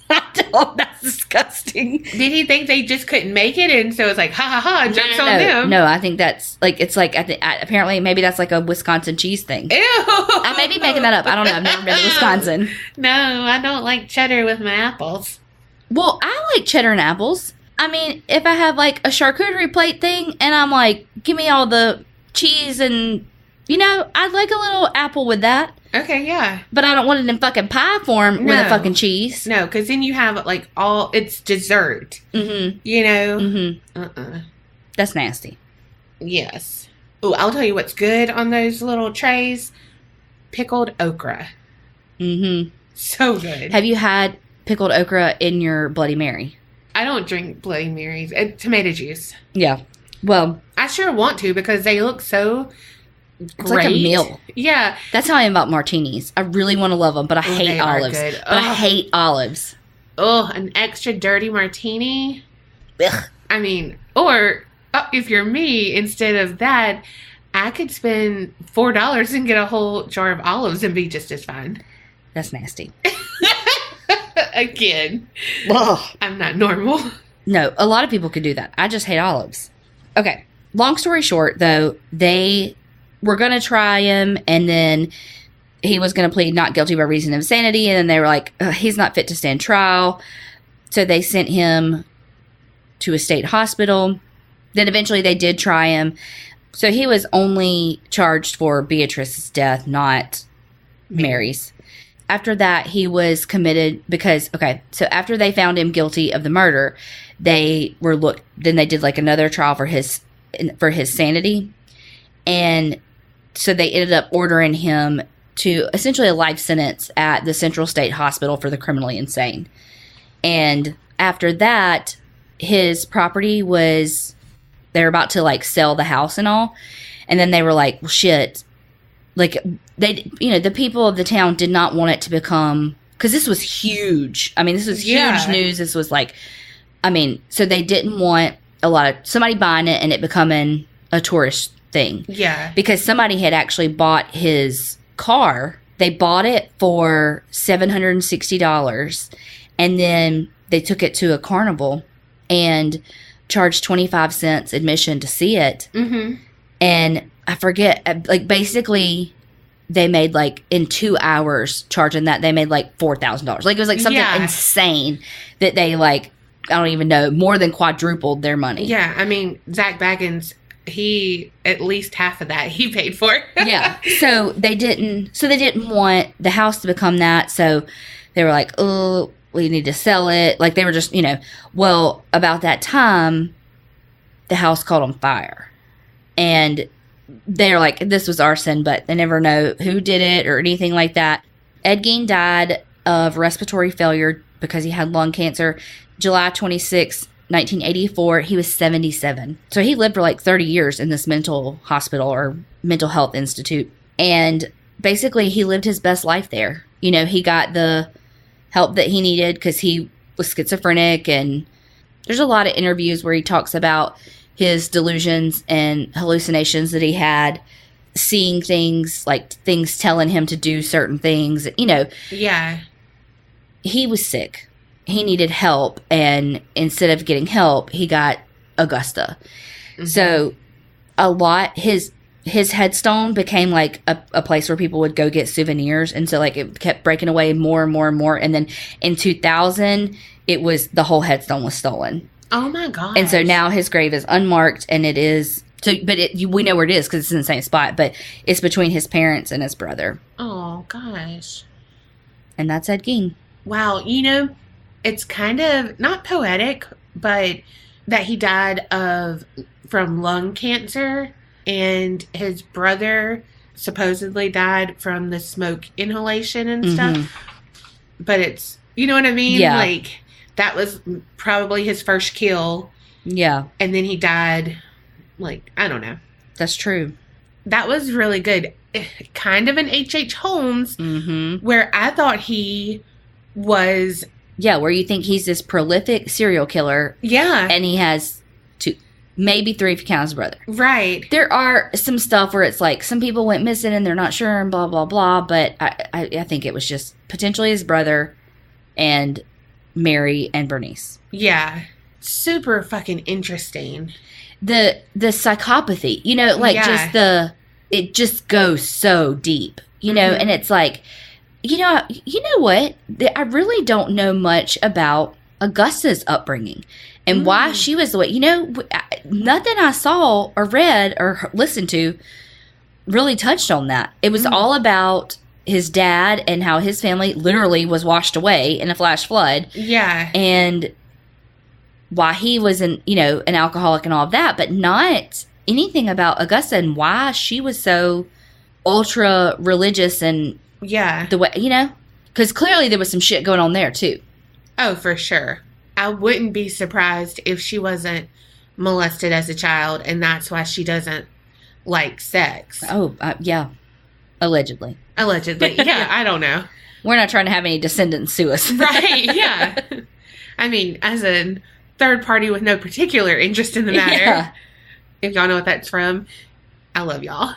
That's disgusting. Did he think they just couldn't make it? And so it's like, ha ha ha, jokes on them. No, I think that's like, it's like, apparently maybe that's like a Wisconsin cheese thing. Ew. I may be making that up. I don't know. I've never been to Wisconsin. No, I don't like cheddar with my apples. Well, I like cheddar and apples. I mean, if I have like a charcuterie plate thing and I'm like, give me all the cheese and, I'd like a little apple with that. Okay, yeah. But I don't want it in fucking pie form with a fucking cheese. No, because then you have like it's dessert. Mm-hmm. Mm-hmm. That's nasty. Yes. Oh, I'll tell you what's good on those little trays. Pickled okra. Mm-hmm. So good. Have you had pickled okra in your Bloody Mary? I don't drink Bloody Marys. Tomato juice. Yeah. Well, I sure want to because they look so it's great. like a meal. Yeah. That's how I am about martinis. I really want to love them, but I hate olives. But I hate olives. Oh, an extra dirty martini. Ugh. I mean, or if you're me, instead of that, I could spend $4 and get a whole jar of olives and be just as fine. That's nasty. Again, Ugh. I'm not normal. No, a lot of people could do that. I just hate olives. Okay. Long story short, though, they were going to try him, and then he was going to plead not guilty by reason of insanity, and then they were like, he's not fit to stand trial. So they sent him to a state hospital. Then eventually they did try him. So he was only charged for Beatrice's death, not Mary's. After that, he was committed because, so after they found him guilty of the murder, then they did like another trial for his sanity. And so they ended up ordering him to essentially a life sentence at the Central State Hospital for the criminally insane. And after that, his property they were about to like sell the house and all. And then they were like, well, shit. Like the people of the town did not want it to become, because this was huge. I mean, this was huge news. This was like, so they didn't want somebody buying it and it becoming a tourist thing. Yeah. Because somebody had actually bought his car. They bought it for $760 and then they took it to a carnival and charged 25 cents admission to see it. Mm-hmm. And I forget, like basically they made like in 2 hours charging that, they made like $4,000. Like it was like something insane that they like, I don't even know, more than quadrupled their money. Yeah. I mean, Zach Baggins, he at least half of that he paid for. Yeah. So they didn't want the house to become that. So they were like, oh, we need to sell it. Like they were just, well, about that time, the house caught on fire. And they're like, this was arson, but they never know who did it or anything like that. Ed Gein died of respiratory failure because he had lung cancer July 26, 1984. He was 77. So he lived for like 30 years in this mental hospital or mental health institute. And basically he lived his best life there. He got the help that he needed because he was schizophrenic. And there's a lot of interviews where he talks about his delusions and hallucinations that he had, seeing things, like things telling him to do certain things, Yeah. He was sick. He needed help. And instead of getting help, he got Augusta. Mm-hmm. So his headstone became like a place where people would go get souvenirs. And so like it kept breaking away more and more and more. And then in 2000, the whole headstone was stolen. Oh my God. And so now his grave is unmarked and it is, we know where it is because it's in the same spot, but it's between his parents and his brother. Oh gosh. And that's Ed Gein. Wow. It's kind of not poetic, but that he died from lung cancer. and his brother supposedly died from the smoke inhalation and stuff. But it's, you know what I mean? Yeah. Like, that was probably his first kill. Yeah. And then he died, like, I don't know. That's true. That was really good. Kind of an H.H. Holmes, where I thought he was... Yeah, where you think he's this prolific serial killer. Yeah. And he has two, maybe three if you count his brother. Right. There are some stuff where it's like some people went missing and they're not sure and blah, blah, blah. But I think it was just potentially his brother and Mary and Bernice. Yeah. Super fucking interesting. The psychopathy, you know, like just it just goes so deep, you know, and it's like, you know what? I really don't know much about Augusta's upbringing and why she was the way, you know, nothing I saw or read or listened to really touched on that. It was all about his dad and how his family literally was washed away in a flash flood. Yeah. And why he was an alcoholic and all of that, but not anything about Augusta and why she was so ultra religious and the way, you know, because clearly there was some shit going on there too. Oh, for sure. I wouldn't be surprised if she wasn't molested as a child and that's why she doesn't like sex. Oh, yeah. Allegedly. Yeah, I don't know. We're not trying to have any descendants sue us. Right, yeah. I mean, as a third party with no particular interest in the matter. Yeah. If y'all know what that's from, I love y'all.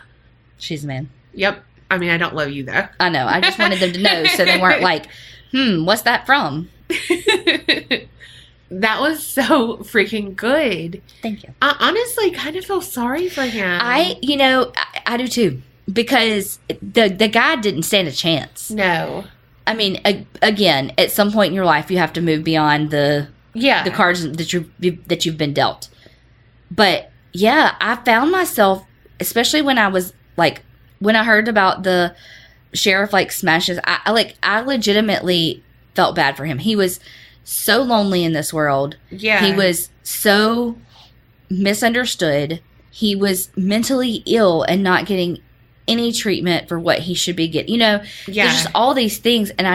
She's a man. Yep. I mean, I don't love you, though. I know. I just wanted them to know so they weren't like, what's that from? That was so freaking good. Thank you. I honestly kind of feel sorry for him. I do too. Because the guy didn't stand a chance. No. I mean, again, at some point in your life, you have to move beyond the cards that you've been dealt. But yeah, I found myself, especially when I was like, when I heard about the sheriff like smashes, I legitimately felt bad for him. He was so lonely in this world. Yeah. He was so misunderstood. He was mentally ill and not getting any treatment for what he should be getting. You know, there's just all these things. And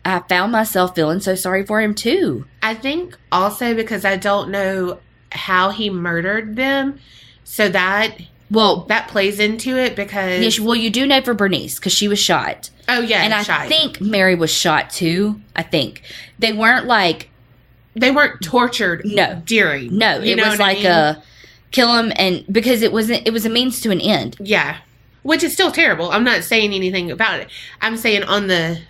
I found myself feeling so sorry for him too. I think also because I don't know how he murdered them. So that plays into it because... Yes, well, you do know for Bernice because she was shot. Oh, yeah, and I think Mary was shot too. I think. They weren't like... They weren't tortured during. No, it was like a kill him and... Because it was a means to an end. Yeah. Which is still terrible. I'm not saying anything about it. I'm saying on the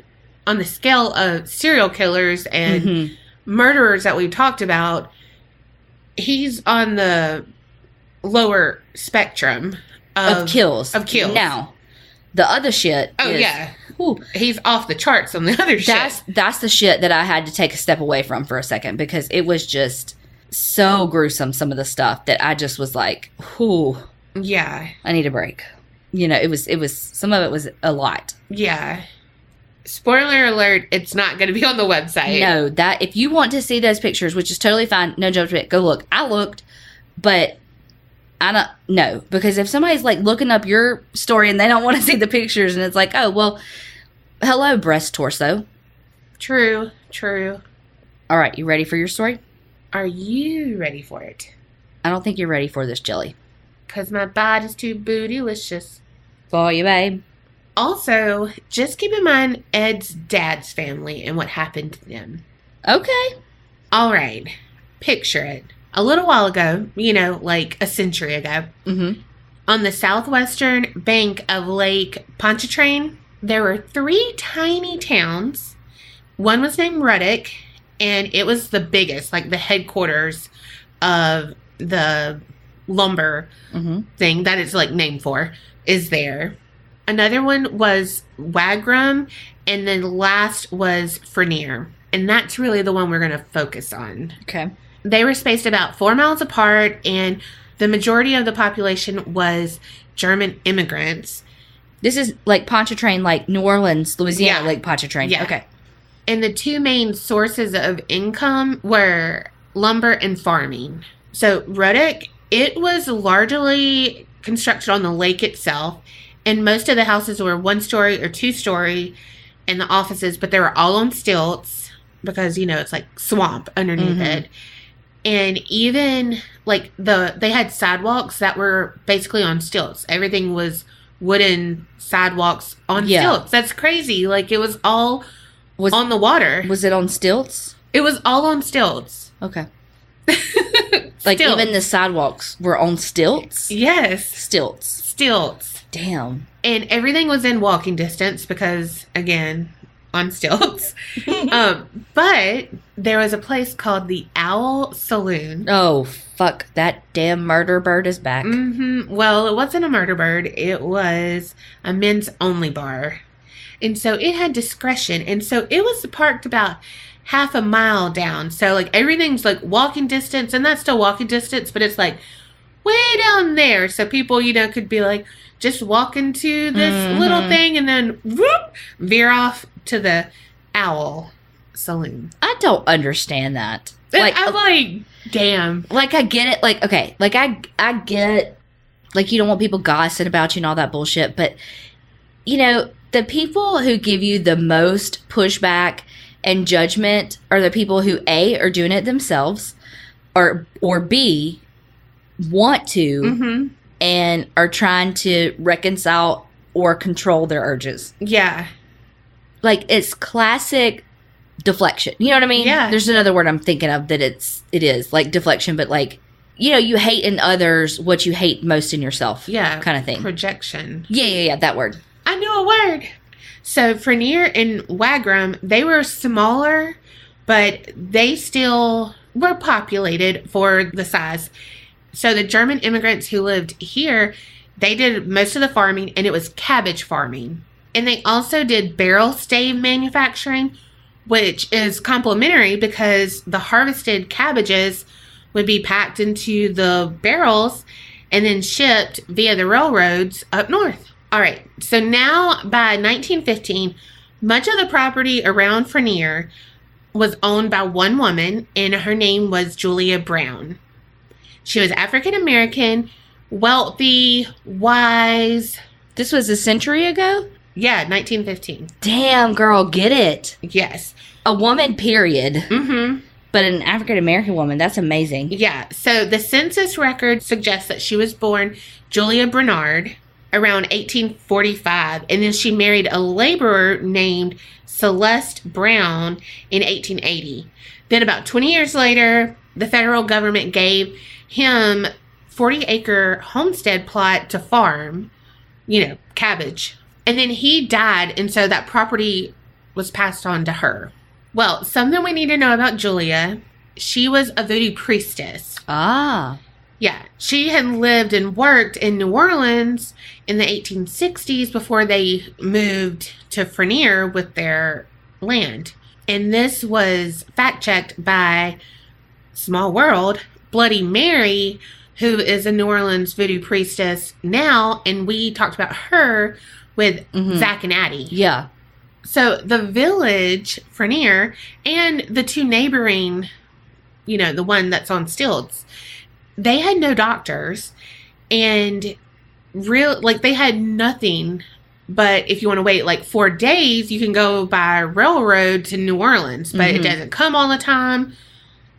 scale of serial killers and murderers that we've talked about, he's on the lower spectrum of kills. Now, the other shit he's off the charts on the other shit. That's the shit that I had to take a step away from for a second because it was just so gruesome, some of the stuff that I just was like, whew. Yeah. I need a break. You know, it was some of it was a lot. Yeah. Spoiler alert, it's not going to be on the website. No, that if you want to see those pictures, which is totally fine, no judgment, go look. I looked, but I don't know. Because if somebody's like looking up your story and they don't want to see the pictures and it's like, oh, well, hello, breast torso. True. All right, you ready for your story? Are you ready for it? I don't think you're ready for this, Jelly. Because my body's too bootylicious. For you, babe. Also, just keep in mind Ed's dad's family and what happened to them. Okay. All right. Picture it. A little while ago, like a century ago, on the southwestern bank of Lake Pontchartrain, there were 3 tiny towns. One was named Ruddock, and it was the biggest, like the headquarters of the lumber thing that it's like named for is there. Another one was Wagram, and then last was Frenier. And that's really the one we're going to focus on. Okay. They were spaced about 4 miles apart, and the majority of the population was German immigrants. This is like Pontchartrain, like New Orleans, Louisiana, Lake Pontchartrain. Yeah. Okay. And the 2 main sources of income were lumber and farming. So Ruddock It was largely constructed on the lake itself, and most of the houses were 1-story or 2-story in the offices, but they were all on stilts because, you know, it's like swamp underneath it. And even like they had sidewalks that were basically on stilts. Everything was wooden sidewalks on stilts. That's crazy. Like, it was all on the water. Was it on stilts? It was all on stilts. Okay. Like, even the sidewalks were on stilts? Yes. Stilts. Damn. And everything was in walking distance because, again, on stilts. But there was a place called the Owl Saloon. Oh, fuck. That damn murder bird is back. Well, it wasn't a murder bird. It was a men's only bar. And so it had discretion. And so it was parked about half a mile down. So, like, everything's, like, walking distance. And that's still walking distance. But it's, like, way down there. So people, you know, could be, like, just walk into this little thing and then whoop, veer off to the Owl Saloon. I don't understand that. Like, I'm like, damn. Like, I get it. Like, okay. Like, I get, like, you don't want people gossiping about you and all that bullshit. But, you know, the people who give you the most pushback and judgment are the people who, A, are doing it themselves, or B, want to and are trying to reconcile or control their urges. Yeah. Like, it's classic deflection. You know what I mean? Yeah. There's another word I'm thinking of that it is like deflection, but like, you know, you hate in others what you hate most in yourself. Yeah. Kind of thing. Projection. Yeah, that word. I knew a word. So Frenier and Wagram, they were smaller, but they still were populated for the size. So the German immigrants who lived here, they did most of the farming, and it was cabbage farming. And they also did barrel stave manufacturing, which is complementary because the harvested cabbages would be packed into the barrels and then shipped via the railroads up north. All right, so now by 1915, much of the property around Frenier was owned by one woman, and her name was Julia Brown. She was African American, wealthy, wise. This was a century ago? Yeah, 1915. Damn, girl, get it. Yes. A woman, period. But an African American woman, that's amazing. Yeah, so the census record suggests that she was born Julia Bernard around 1845, and then she married a laborer named Celeste Brown in 1880. Then about 20 years later, the federal government gave him 40-acre homestead plot to farm, you know, cabbage. And then he died, and so that property was passed on to her. Well, something we need to know about Julia, she was a voodoo priestess. Ah. Yeah, she had lived and worked in New Orleans in the 1860s before they moved to Frenier with their land. And this was fact-checked by Small World, Bloody Mary, who is a New Orleans voodoo priestess now, and we talked about her with Zach and Addie. Yeah. So the village, Frenier, and the two neighboring, you know, the one that's on stilts, they had no doctors, and they had nothing. But if you want to wait like 4 days, you can go by railroad to New Orleans, but it doesn't come all the time.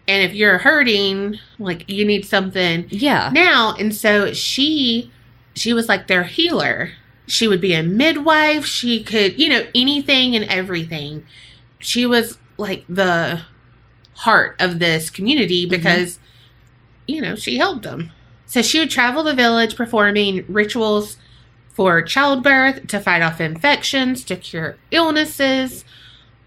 And if you're hurting, like, you need something now. And so she was like their healer. She would be a midwife. She could, you know, anything and everything. She was like the heart of this community because, you know, she helped them. So she would travel the village performing rituals for childbirth, to fight off infections, to cure illnesses,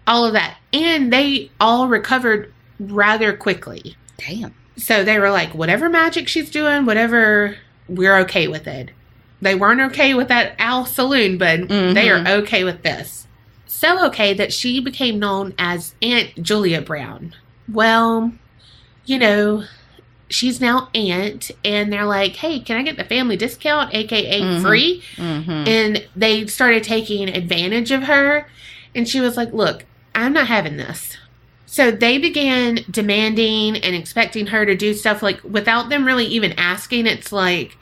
all of that. And they all recovered rather quickly. Damn. So they were like, whatever magic she's doing, whatever, we're okay with it. They weren't okay with that Owl Saloon, but they are okay with this. So okay that she became known as Aunt Julia Brown. Well, you know, she's now Aunt, and they're like, hey, can I get the family discount, aka free? And they started taking advantage of her, and she was like, look, I'm not having this. So they began demanding and expecting her to do stuff like without them really even asking. It's like,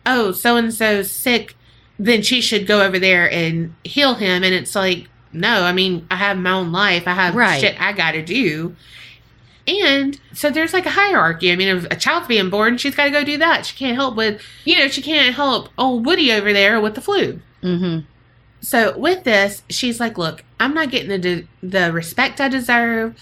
oh, so-and-so's sick, then she should go over there and heal him. And it's like, no, I mean, I have my own life. I have shit I got to do. And so there's like a hierarchy. I mean, if a child's being born, she's got to go do that. She can't help with, she can't help old Woody over there with the flu. Mm-hmm. So with this, she's like, look, I'm not getting the respect I deserve.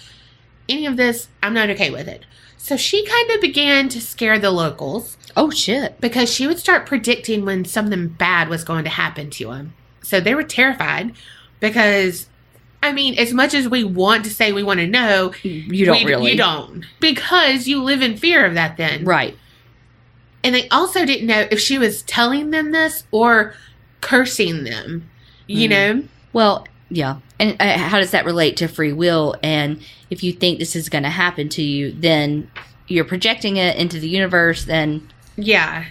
Any of this, I'm not okay with it. So she kind of began to scare the locals. Oh, shit. Because she would start predicting when something bad was going to happen to them. So they were terrified because, I mean, as much as we want to say we want to know, you don't really. You don't. Because you live in fear of that then. Right. And they also didn't know if she was telling them this or cursing them, you know? Well, yeah. And how does that relate to free will? And if you think this is going to happen to you, then you're projecting it into the universe, then... Yeah.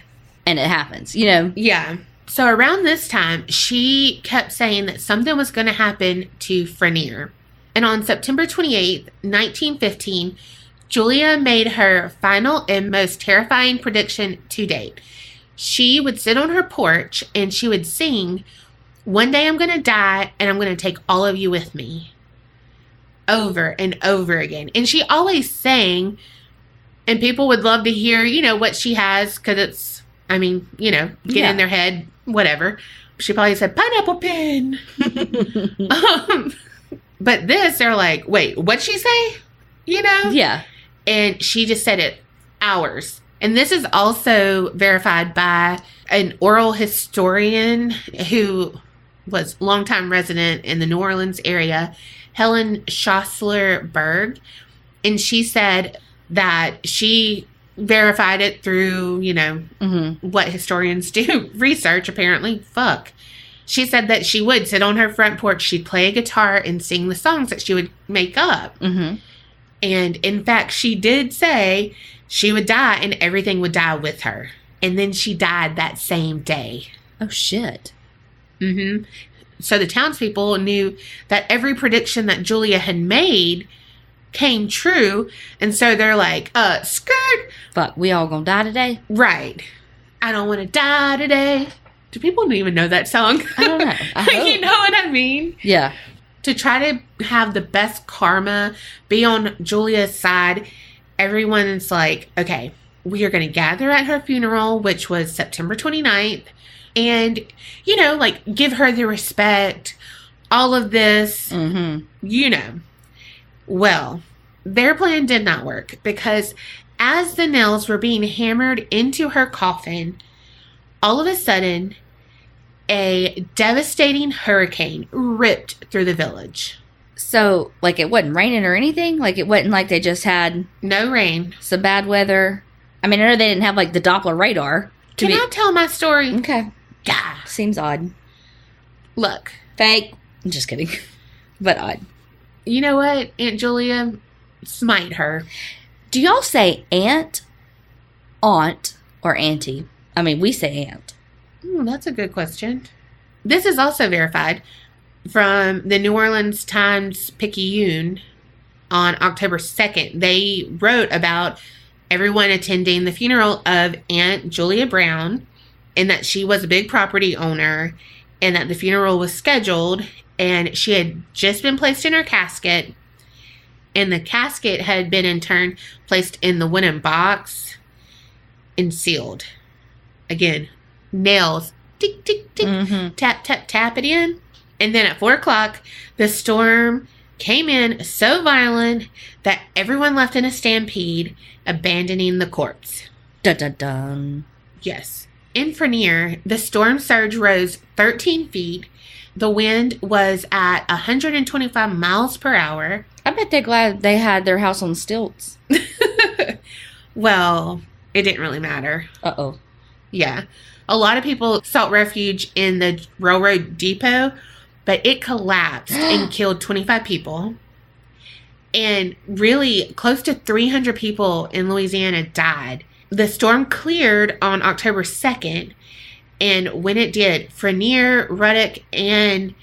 And it happens, you know? Yeah. So around this time, she kept saying that something was going to happen to Frenier. And on September 28th, 1915, Julia made her final and most terrifying prediction to date. She would sit on her porch and she would sing, "One day I'm going to die and I'm going to take all of you with me." Over and over again. And she always sang, and people would love to hear, what she has, because it's, I mean, get in their head, whatever. She probably said, "Pineapple pin." But this, they're like, wait, what'd she say? Yeah. And she just said it hours. And this is also verified by an oral historian who was a longtime resident in the New Orleans area, Helen Schossler Berg. And she said that she verified it through, what historians do, research, apparently. Fuck. She said that she would sit on her front porch, she'd play a guitar and sing the songs that she would make up. Mm-hmm. And in fact, she did say she would die and everything would die with her. And then she died that same day. Oh, shit. Mm-hmm. So the townspeople knew that every prediction that Julia had made came true. And so they're like, skirt. Fuck, we all gonna die today? Right. I don't want to die today. Do people even know that song? I don't know. I hope. You know what I mean? Yeah. To try to have the best karma, be on Julia's side, everyone's like, okay, we are going to gather at her funeral, which was September 29th, and, give her the respect, all of this, Well, their plan did not work because as the nails were being hammered into her coffin, all of a sudden, a devastating hurricane ripped through the village. So, it wasn't raining or anything? It wasn't like they just had... No rain. Some bad weather? I mean, I know they didn't have, the Doppler radar. Can I tell my story? Okay. Yeah. Seems odd. Look. Fake. I'm just kidding. But odd. You know what, Aunt Julia? Smite her. Do y'all say aunt, or auntie? I mean, we say aunt. That's a good question. This is also verified from the New Orleans Times-Picayune on October 2nd. They wrote about everyone attending the funeral of Aunt Julia Brown and that she was a big property owner and that the funeral was scheduled and she had just been placed in her casket and the casket had been in turn placed in the wooden box and sealed. Again, nails, tick, tick, tick, tap, tap, tap it in. And then at 4 o'clock, the storm came in so violent that everyone left in a stampede, abandoning the corpse. Dun, dun, dun. Yes. In Frenier, the storm surge rose 13 feet. The wind was at 125 miles per hour. I bet they're glad they had their house on stilts. Well, it didn't really matter. Uh-oh. Yeah. A lot of people sought refuge in the railroad depot, but it collapsed and killed 25 people. And really, close to 300 people in Louisiana died. The storm cleared on October 2nd, and when it did, Frenier, Ruddock, and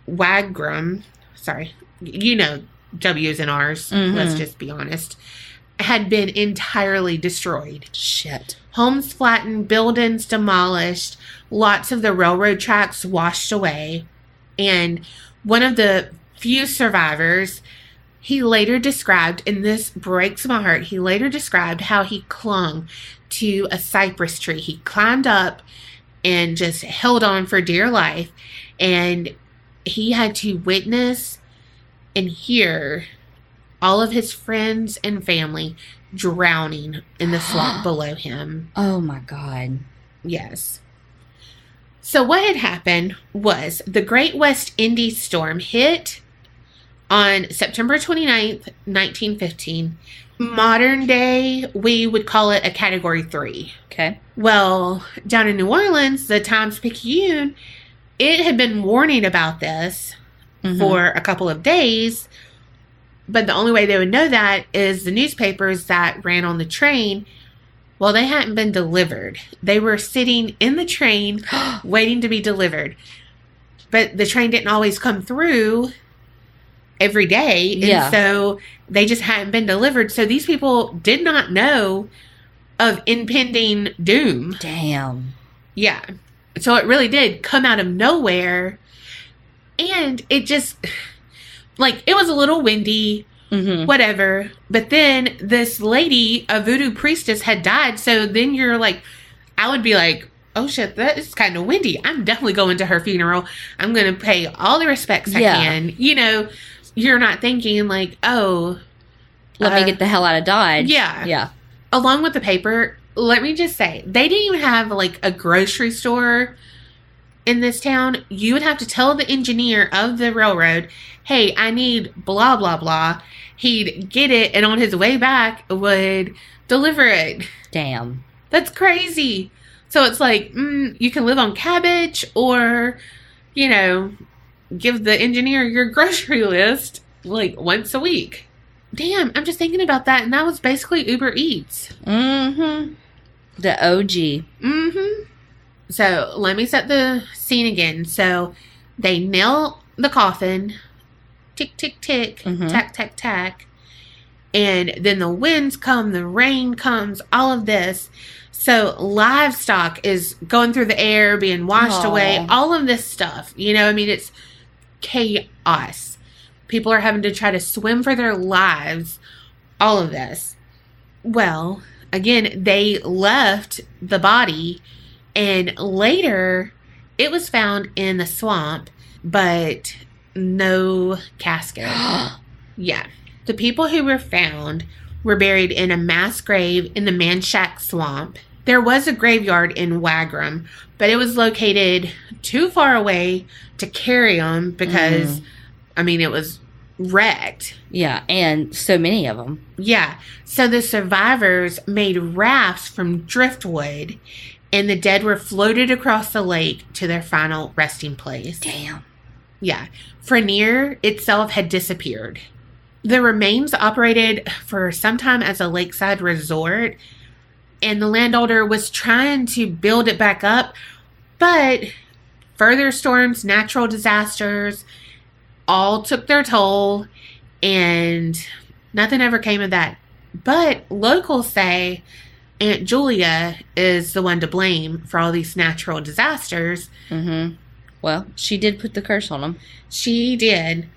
Wagram, W's and R's, let's just be honest, had been entirely destroyed. Shit. Homes flattened, buildings demolished, lots of the railroad tracks washed away. And one of the few survivors, he later described, and this breaks my heart, he later described how he clung to a cypress tree. He climbed up and just held on for dear life. And he had to witness and hear all of his friends and family drowning in the swamp below him. Oh my God. Yes. So what had happened was the Great West Indies storm hit on September 29th, 1915. Modern day, we would call it a Category 3. Okay. Well, down in New Orleans, the Times-Picayune, it had been warning about this for a couple of days, but the only way they would know that is the newspapers that ran on the train. Well, they hadn't been delivered. They were sitting in the train waiting to be delivered. But the train didn't always come through every day. And so they just hadn't been delivered. So these people did not know of impending doom. Damn. Yeah. So it really did come out of nowhere. And it just, like, it was a little windy, whatever. But then this lady, a voodoo priestess, had died. So then you're like, I would be like, oh shit, that is kind of windy. I'm definitely going to her funeral. I'm going to pay all the respects I can. You know, you're not thinking like, oh, let me get the hell out of Dodge. Yeah. Yeah. Along with the paper, let me just say, they didn't even have like a grocery store in this town. You would have to tell the engineer of the railroad, hey, I need blah, blah, blah. He'd get it, and on his way back would deliver it. Damn. That's crazy. So it's like, you can live on cabbage, or, you know, give the engineer your grocery list like once a week. Damn, I'm just thinking about that, and that was basically Uber Eats. The OG. So let me set the scene again. So they nail the coffin, tick, tick, tick, tack, tack, tack. And then the winds come, the rain comes, all of this. So livestock is going through the air, being washed away, all of this stuff. You know, I mean, it's chaos. People are having to try to swim for their lives, all of this. Well, again, they left the body, and later it was found in the swamp, but no casket. Yeah. The people who were found were buried in a mass grave in the Manchac Swamp. There was a graveyard in Wagram, but it was located too far away to carry them because, I mean, it was wrecked. Yeah, and so many of them. Yeah. So the survivors made rafts from driftwood, and the dead were floated across the lake to their final resting place. Damn. Yeah. Frenier itself had disappeared. The remains operated for some time as a lakeside resort, and the landowner was trying to build it back up, but further storms, natural disasters, all took their toll, and nothing ever came of that. But locals say Aunt Julia is the one to blame for all these natural disasters. Well, she did put the curse on them. She did.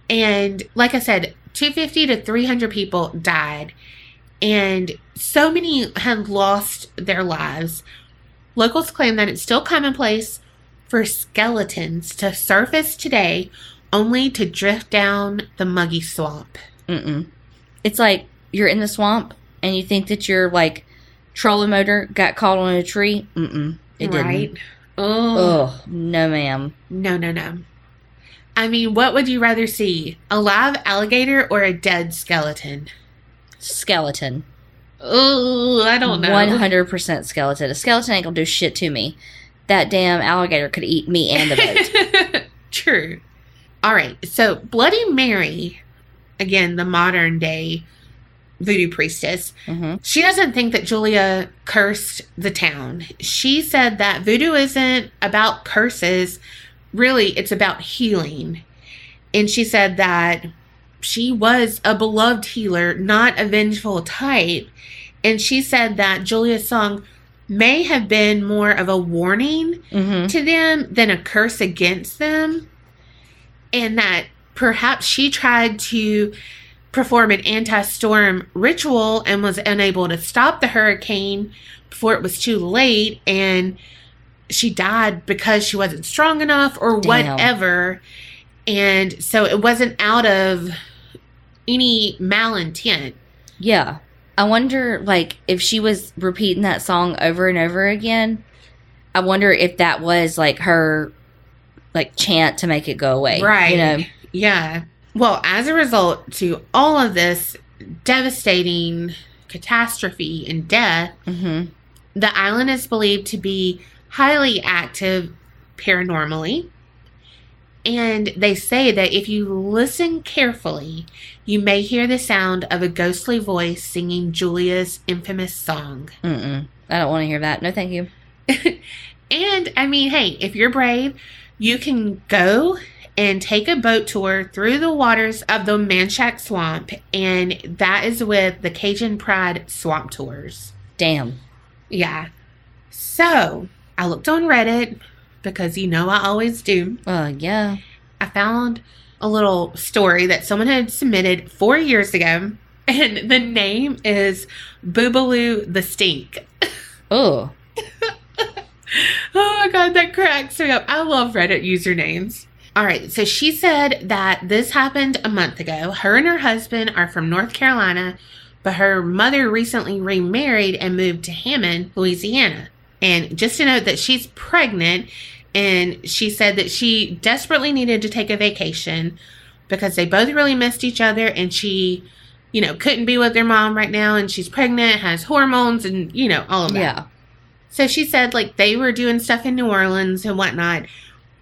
And like I said, 250 to 300 people died. And so many had lost their lives. Locals claim that it's still commonplace for skeletons to surface today, only to drift down the muggy swamp. It's like you're in the swamp and you think that your like trolling motor got caught on a tree. It didn't. Right? Oh, no, ma'am. No. I mean, what would you rather see? A live alligator or a dead skeleton? Skeleton. Oh, I don't know. 100% skeleton. A skeleton ain't gonna do shit to me. That damn alligator could eat me and the boat. True. All right. So Bloody Mary, again, the modern day voodoo priestess, she doesn't think that Julia cursed the town. She said that voodoo isn't about curses. Really, it's about healing. And she said that she was a beloved healer, not a vengeful type. And she said that Julia's song may have been more of a warning to them than a curse against them. And that perhaps she tried to perform an anti-storm ritual and was unable to stop the hurricane before it was too late. And she died because she wasn't strong enough or whatever. And so it wasn't out of any malintent. Yeah. I wonder, like, if she was repeating that song over and over again, I wonder if that was, like, her, like, chant to make it go away. Right. You know? Yeah. Well, as a result to all of this devastating catastrophe and death, the island is believed to be highly active paranormally. And they say that if you listen carefully, you may hear the sound of a ghostly voice singing Julia's infamous song. I don't want to hear that. No, thank you. And, I mean, hey, if you're brave, you can go and take a boat tour through the waters of the Manchac Swamp. And that is with the Cajun Pride Swamp Tours. Damn. Yeah. So, I looked on Reddit, because you know I always do. Yeah. I found a little story that someone had submitted 4 years ago, and the name is Boobaloo the Stink. Oh. Oh my God, that cracks me up. I love Reddit usernames. All right, so she said that this happened a month ago. Her and her husband are from North Carolina, but her mother recently remarried and moved to Hammond, Louisiana. And just to note that she's pregnant, and she said that she desperately needed to take a vacation because they both really missed each other, and she, you know, couldn't be with their mom right now, and she's pregnant, has hormones, and, you know, all of that. Yeah. So she said, like, they were doing stuff in New Orleans and whatnot,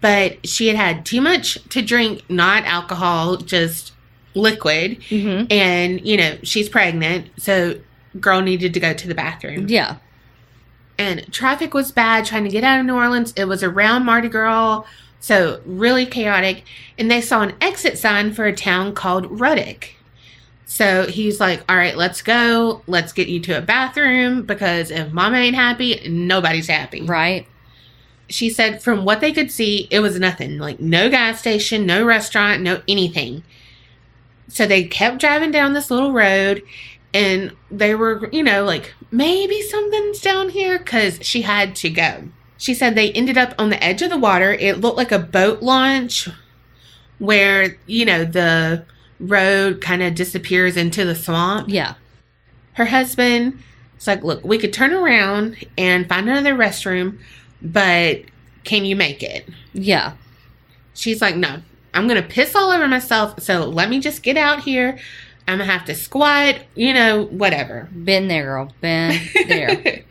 but she had had too much to drink, not alcohol, just liquid, and, you know, she's pregnant, so girl needed to go to the bathroom. Yeah. And traffic was bad trying to get out of New Orleans. It was around Mardi Gras, so really chaotic. And they saw an exit sign for a town called Ruddick. So he's like, all right, let's go. Let's get you to a bathroom, because if mama ain't happy, nobody's happy. Right. She said from what they could see, it was nothing. Like, no gas station, no restaurant, no anything. So they kept driving down this little road. And they were, you know, like, maybe something's down here, because she had to go. She said they ended up on the edge of the water. It looked like a boat launch where, you know, the road kind of disappears into the swamp. Yeah. Her husband was like, look, we could turn around and find another restroom, but can you make it? Yeah. She's like, no, I'm going to piss all over myself, so let me just get out here. I'm going to have to squat, you know, whatever. Been there, girl. Been there.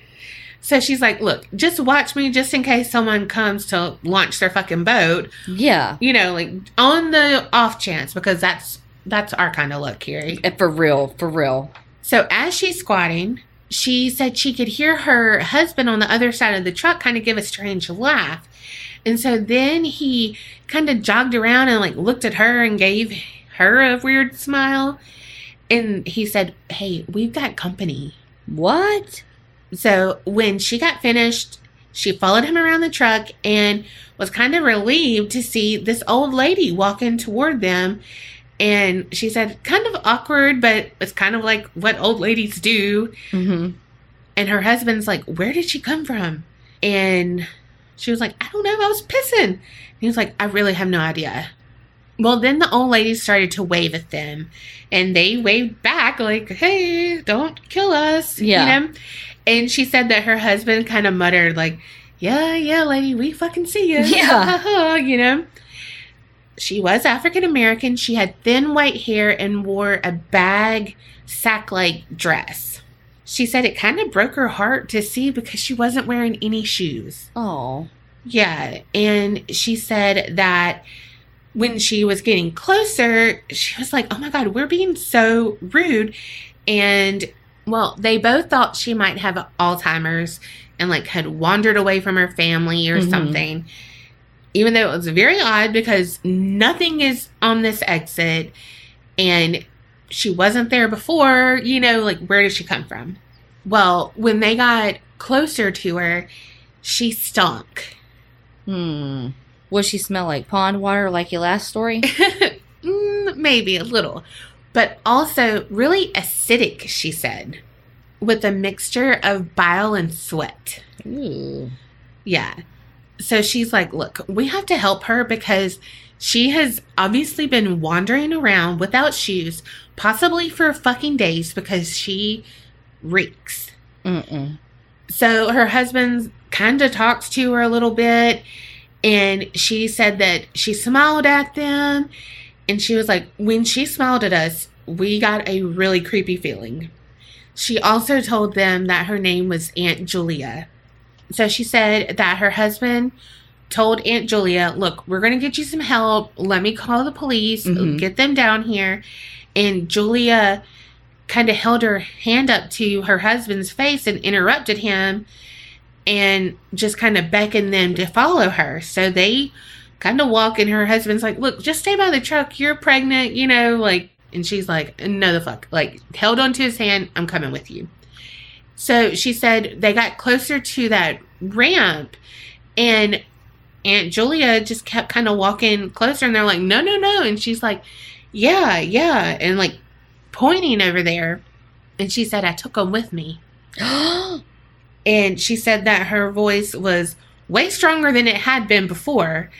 So she's like, look, just watch me just in case someone comes to launch their fucking boat. Yeah. You know, like, on the off chance, because that's our kind of luck, Carrie. For real. For real. So as she's squatting, she said she could hear her husband on the other side of the truck kind of give a strange laugh. And so then he kind of jogged around and, like, looked at her and gave her a weird smile. And he said, hey, we've got company. What? So when she got finished, she followed him around the truck and was kind of relieved to see this old lady walking toward them. And she said, kind of awkward, but it's kind of like what old ladies do. And her husband's like, where did she come from? And she was like, I don't know. I was pissing. And he was like, I really have no idea. Well, then the old lady started to wave at them, and they waved back like, hey, don't kill us. Yeah. You know? And she said that her husband kind of muttered like, yeah, lady, we fucking see you. Yeah. You know? She was African American. She had thin white hair and wore a bag sack-like dress. She said it kind of broke her heart to see because she wasn't wearing any shoes. Oh. Yeah. And she said that when she was getting closer, she was like, oh my God, we're being so rude. And, well, they both thought she might have Alzheimer's and, like, had wandered away from her family or something. Even though it was very odd because nothing is on this exit. And she wasn't there before, you know, like, where did she come from? Well, when they got closer to her, she stunk. Would she smell like pond water like your last story? Maybe a little. But also really acidic, she said, with a mixture of bile and sweat. Ooh. Yeah. So she's like, look, we have to help her because she has obviously been wandering around without shoes, possibly for fucking days because she reeks. So her husband kind of talks to her a little bit, and she said that she smiled at them, and she was like, when she smiled at us, we got a really creepy feeling. She also told them that her name was Aunt Julia. So she said that her husband told Aunt Julia, look, we're going to get you some help. Let me call the police, get them down here. And Julia kind of held her hand up to her husband's face and interrupted him and just kind of beckoned them to follow her. So they kind of walk, and her husband's like, look, just stay by the truck. You're pregnant, you know, like, and she's like, no, the fuck, like, held onto his hand. I'm coming with you. So she said they got closer to that ramp, and Aunt Julia just kept kind of walking closer, and they're like, no, no, no. And she's like, yeah, yeah. And like pointing over there. And she said, I took them with me. And she said that her voice was way stronger than it had been before.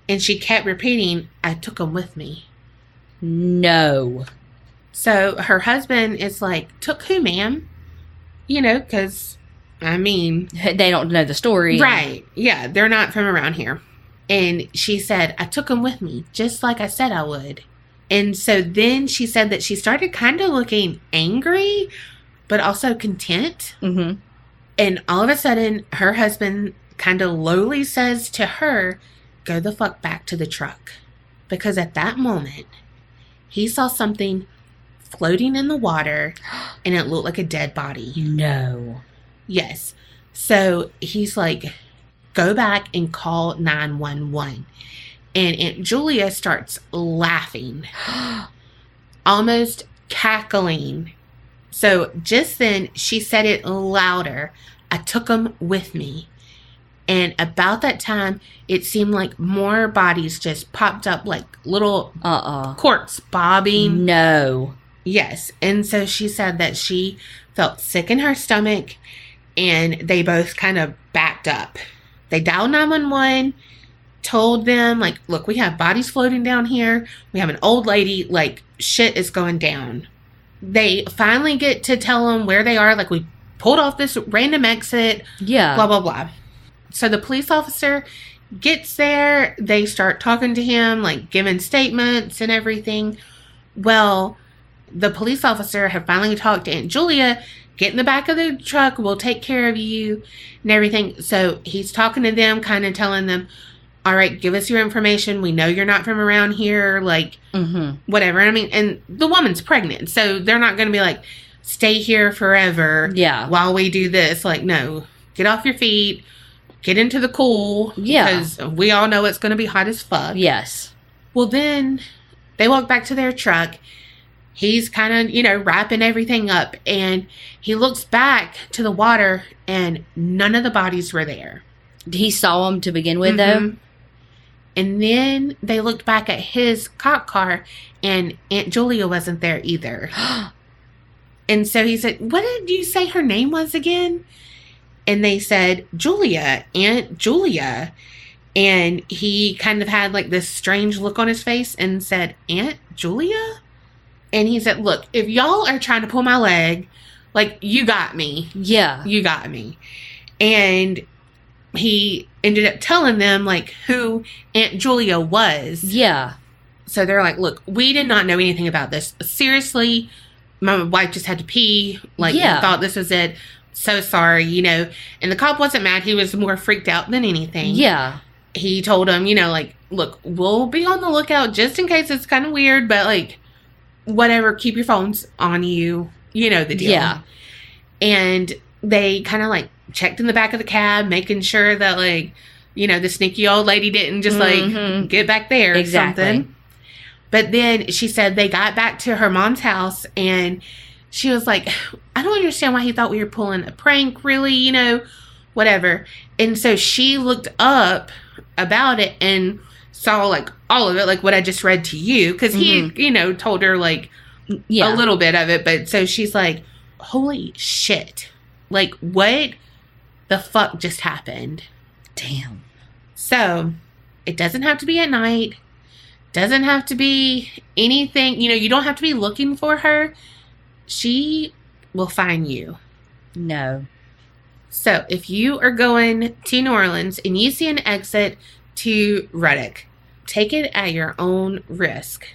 And she kept repeating, I took them with me. No. So her husband is like, took who, ma'am? You know, because, I mean, they don't know the story. Right. Yeah, they're not from around here. And she said, I took them with me, just like I said I would. And so then she said that she started kind of looking angry, but also content. And all of a sudden, her husband kind of lowly says to her, go the fuck back to the truck. Because at that moment, he saw something floating in the water, and it looked like a dead body. No. Yes. So he's like, go back and call 911. And Aunt Julia starts laughing, almost cackling. So just then she said it louder. I took them with me. And about that time, it seemed like more bodies just popped up, like little corpse bobbing. No. Yes. And so she said that she felt sick in her stomach, and they both kind of backed up. They dialed 911, told them, like, look, we have bodies floating down here. We have an old lady, like, shit is going down. They finally get to tell them where they are, like, we pulled off this random exit. Yeah. Blah, blah, blah. So the police officer gets there. They start talking to him, like, giving statements and everything. Well, the police officer had finally talked to Aunt Julia. Get in the back of the truck. We'll take care of you and everything. So he's talking to them, kind of telling them, all right, give us your information. We know you're not from around here. Like, whatever. I mean, and the woman's pregnant. So they're not going to be like, stay here forever. Yeah. While we do this. Like, no. Get off your feet. Get into the cool. Yeah. Because we all know it's going to be hot as fuck. Yes. Well, then they walk back to their truck. He's kind of, you know, wrapping everything up. And he looks back to the water, and none of the bodies were there. He saw them to begin with, though? And then they looked back at his cop car, and Aunt Julia wasn't there either. And so he said, what did you say her name was again? And they said, Julia, Aunt Julia. And he kind of had like this strange look on his face and said, Aunt Julia? And he said, look, if y'all are trying to pull my leg, like, you got me. Yeah. You got me. And he ended up telling them, like, who Aunt Julia was. Yeah. So they're like, look, we did not know anything about this. Seriously, my wife just had to pee. Like, thought this was it. So sorry, you know. And the cop wasn't mad. He was more freaked out than anything. Yeah. He told him, you know, like, look, we'll be on the lookout just in case it's kind of weird, but, like, whatever, keep your phones on you. You know the deal. Yeah. And they kind of, like, checked in the back of the cab, making sure that, like, you know, the sneaky old lady didn't just, like, get back there or something. But then she said they got back to her mom's house and she was like, I don't understand why he thought we were pulling a prank, really, you know, whatever. And so she looked up about it and saw like all of it, like what I just read to you. Because he, you know, told her like a little bit of it. But so she's like, holy shit. Like, what the fuck just happened? Damn. So it doesn't have to be at night. Doesn't have to be anything. You know, you don't have to be looking for her. She will find you. No. So if you are going to New Orleans and you see an exit to Reddick, take it at your own risk.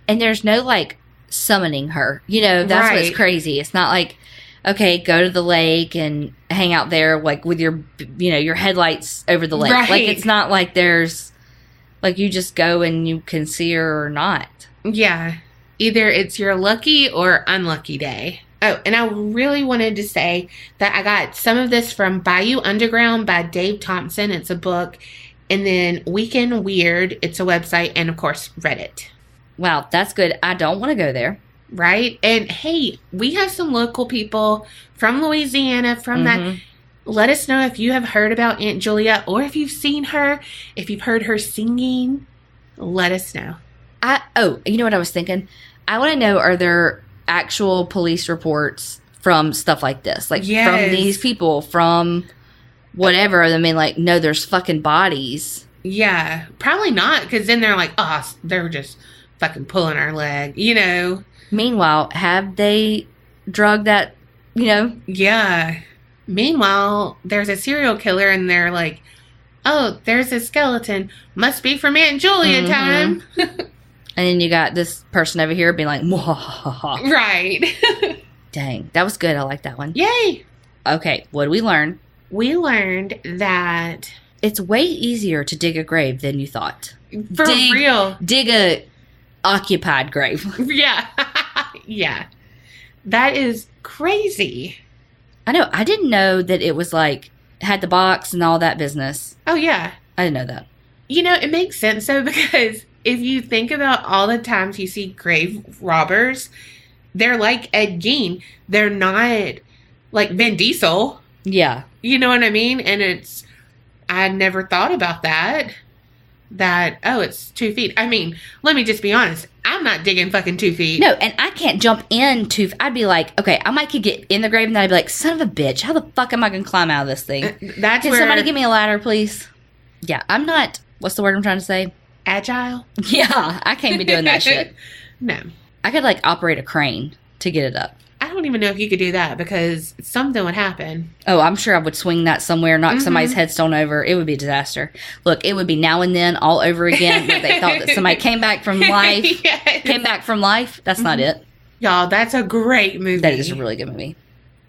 And there's no like summoning her. You know, that's what's crazy. It's not like, okay, go to the lake and hang out there like with your, you know, your headlights over the lake. Right. Like it's not like there's like you just go and you can see her or not. Yeah. Either it's your lucky or unlucky day. Oh, and I really wanted to say that I got some of this from Bayou Underground by Dave Thompson. It's a book. And then Weekend Weird. It's a website. And, of course, Reddit. Wow, that's good. I don't want to go there. Right? And, hey, we have some local people from Louisiana, from that. Let us know if you have heard about Aunt Julia or if you've seen her, if you've heard her singing. Let us know. You know what I was thinking? I want to know, are there actual police reports from stuff like this? Like, from these people, from whatever. I mean, like, no, there's fucking bodies. Yeah. Probably not, because then they're like, oh, they're just fucking pulling our leg, you know? Meanwhile, have they drugged that, you know? Yeah. Meanwhile, there's a serial killer, and they're like, oh, there's a skeleton. Must be from Aunt Julia time. And then you got this person over here being like, Mwahaha. Right. Dang, that was good. I like that one. Yay. Okay, what did we learn? We learned that it's way easier to dig a grave than you thought. For real. Dig a occupied grave. Yeah. Yeah. That is crazy. I know. I didn't know that it was like, had the box and all that business. Oh, yeah. I didn't know that. You know, it makes sense, though, because if you think about all the times you see grave robbers, they're like Ed Gein. They're not like Vin Diesel. Yeah. You know what I mean? And I never thought about that. Oh, it's 2 feet. I mean, let me just be honest. I'm not digging fucking 2 feet. No, and I can't jump in I'd be like, okay, I might could get in the grave and then I'd be like, son of a bitch, how the fuck am I going to climb out of this thing? Can somebody give me a ladder, please? Yeah, I'm not, what's the word I'm trying to say? Agile? Yeah, I can't be doing that shit. No. I could like operate a crane to get it up. I don't even know if you could do that because something would happen. Oh, I'm sure I would swing that somewhere, knock somebody's headstone over. It would be a disaster. Look, it would be Now and Then all over again where they thought that somebody came back from life. Yes. Came back from life. That's not it. Y'all, that's a great movie. That is a really good movie.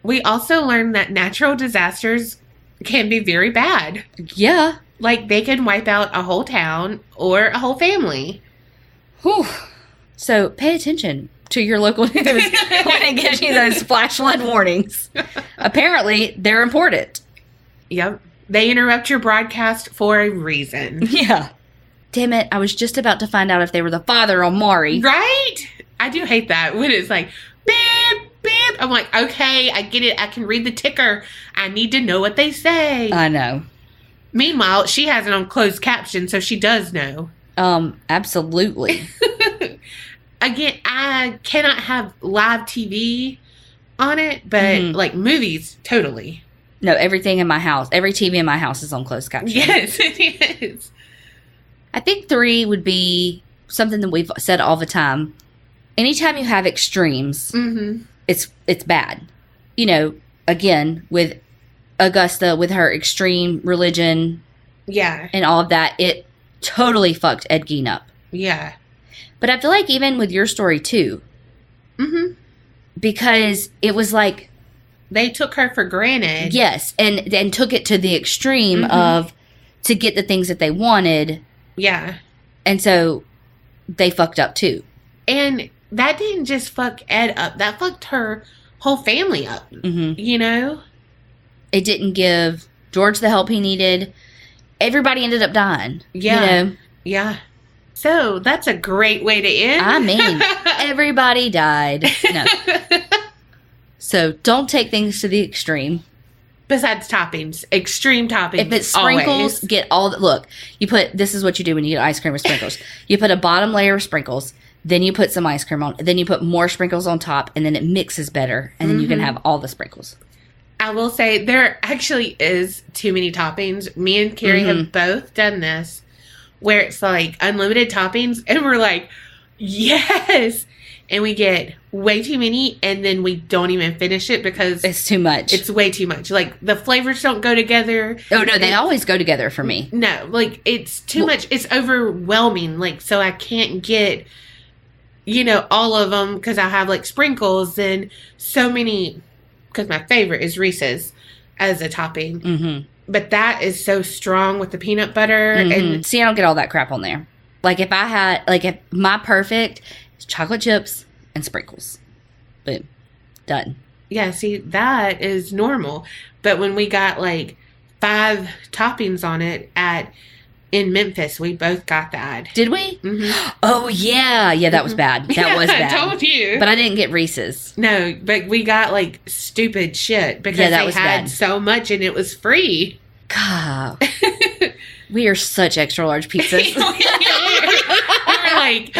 We also learned that natural disasters can be very bad. Yeah. Like, they can wipe out a whole town or a whole family. Whew. So, pay attention to your local news when it gives you those flash flood warnings. Apparently, they're important. Yep. They interrupt your broadcast for a reason. Yeah. Damn it. I was just about to find out if they were the father or Maury. Right? I do hate that when it's like, beep, beep. I'm like, okay, I get it. I can read the ticker. I need to know what they say. I know. Meanwhile, she has it on closed caption, so she does know. Absolutely. Again, I cannot have live TV on it, but like movies, totally. No, everything in my house, every TV in my house is on closed caption. Yes, it is. I think 3 would be something that we've said all the time. Anytime you have extremes, it's bad. You know, again, with Augusta, with her extreme religion, and all of that, it totally fucked Ed Gein up. Yeah. But I feel like even with your story too, because it was like they took her for granted. Yes, and took it to the extreme of to get the things that they wanted. Yeah. And so they fucked up too. And that didn't just fuck Ed up. That fucked her whole family up. You know? It didn't give George the help he needed. Everybody ended up dying. Yeah. You know? Yeah. So that's a great way to end. I mean, everybody died. No. So don't take things to the extreme. Besides toppings, extreme toppings. If it's sprinkles, always. get all the, look, this is what you do when you get ice cream with sprinkles. You put a bottom layer of sprinkles, then you put some ice cream on, then you put more sprinkles on top, and then it mixes better, and then you can have all the sprinkles. I will say there actually is too many toppings. Me and Carrie have both done this where it's like unlimited toppings, and we're like, yes! And we get way too many, and then we don't even finish it because it's too much. It's way too much. Like, the flavors don't go together. Oh, no, they always go together for me. No, like, it's too much. It's overwhelming. Like, so I can't get, all of them because I have, like, sprinkles and so many, because my favorite is Reese's as a topping. Mm-hmm. But that is so strong with the peanut butter. And see, I don't get all that crap on there. Like, if my perfect is chocolate chips and sprinkles. Boom. Done. Yeah, see, that is normal. But when we got, like, 5 toppings on it in Memphis, we both got that. Did we? Mm-hmm. Oh, yeah. Yeah, that was bad. That was bad. I told you. But I didn't get Reese's. No, but we got, like, stupid shit because they had bad. So much and it was free. God. We are such extra large pizzas. We were like,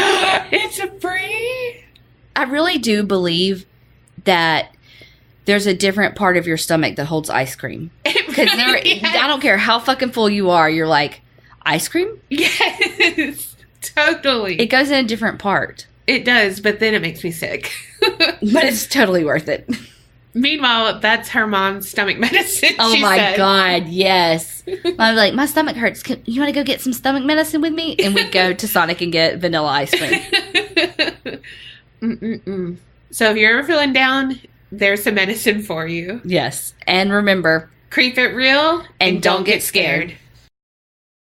it's a free? I really do believe that there's a different part of your stomach that holds ice cream. Because I don't care how fucking full you are, you're like, ice cream? Yes, totally. It goes in a different part. It does, but then it makes me sick. But it's totally worth it. Meanwhile, that's her mom's stomach medicine. Oh my God, yes. I'm like, my stomach hurts. You want to go get some stomach medicine with me? And we go to Sonic and get vanilla ice cream. So if you're ever feeling down, there's some medicine for you. Yes. And remember, creep it real and don't get scared.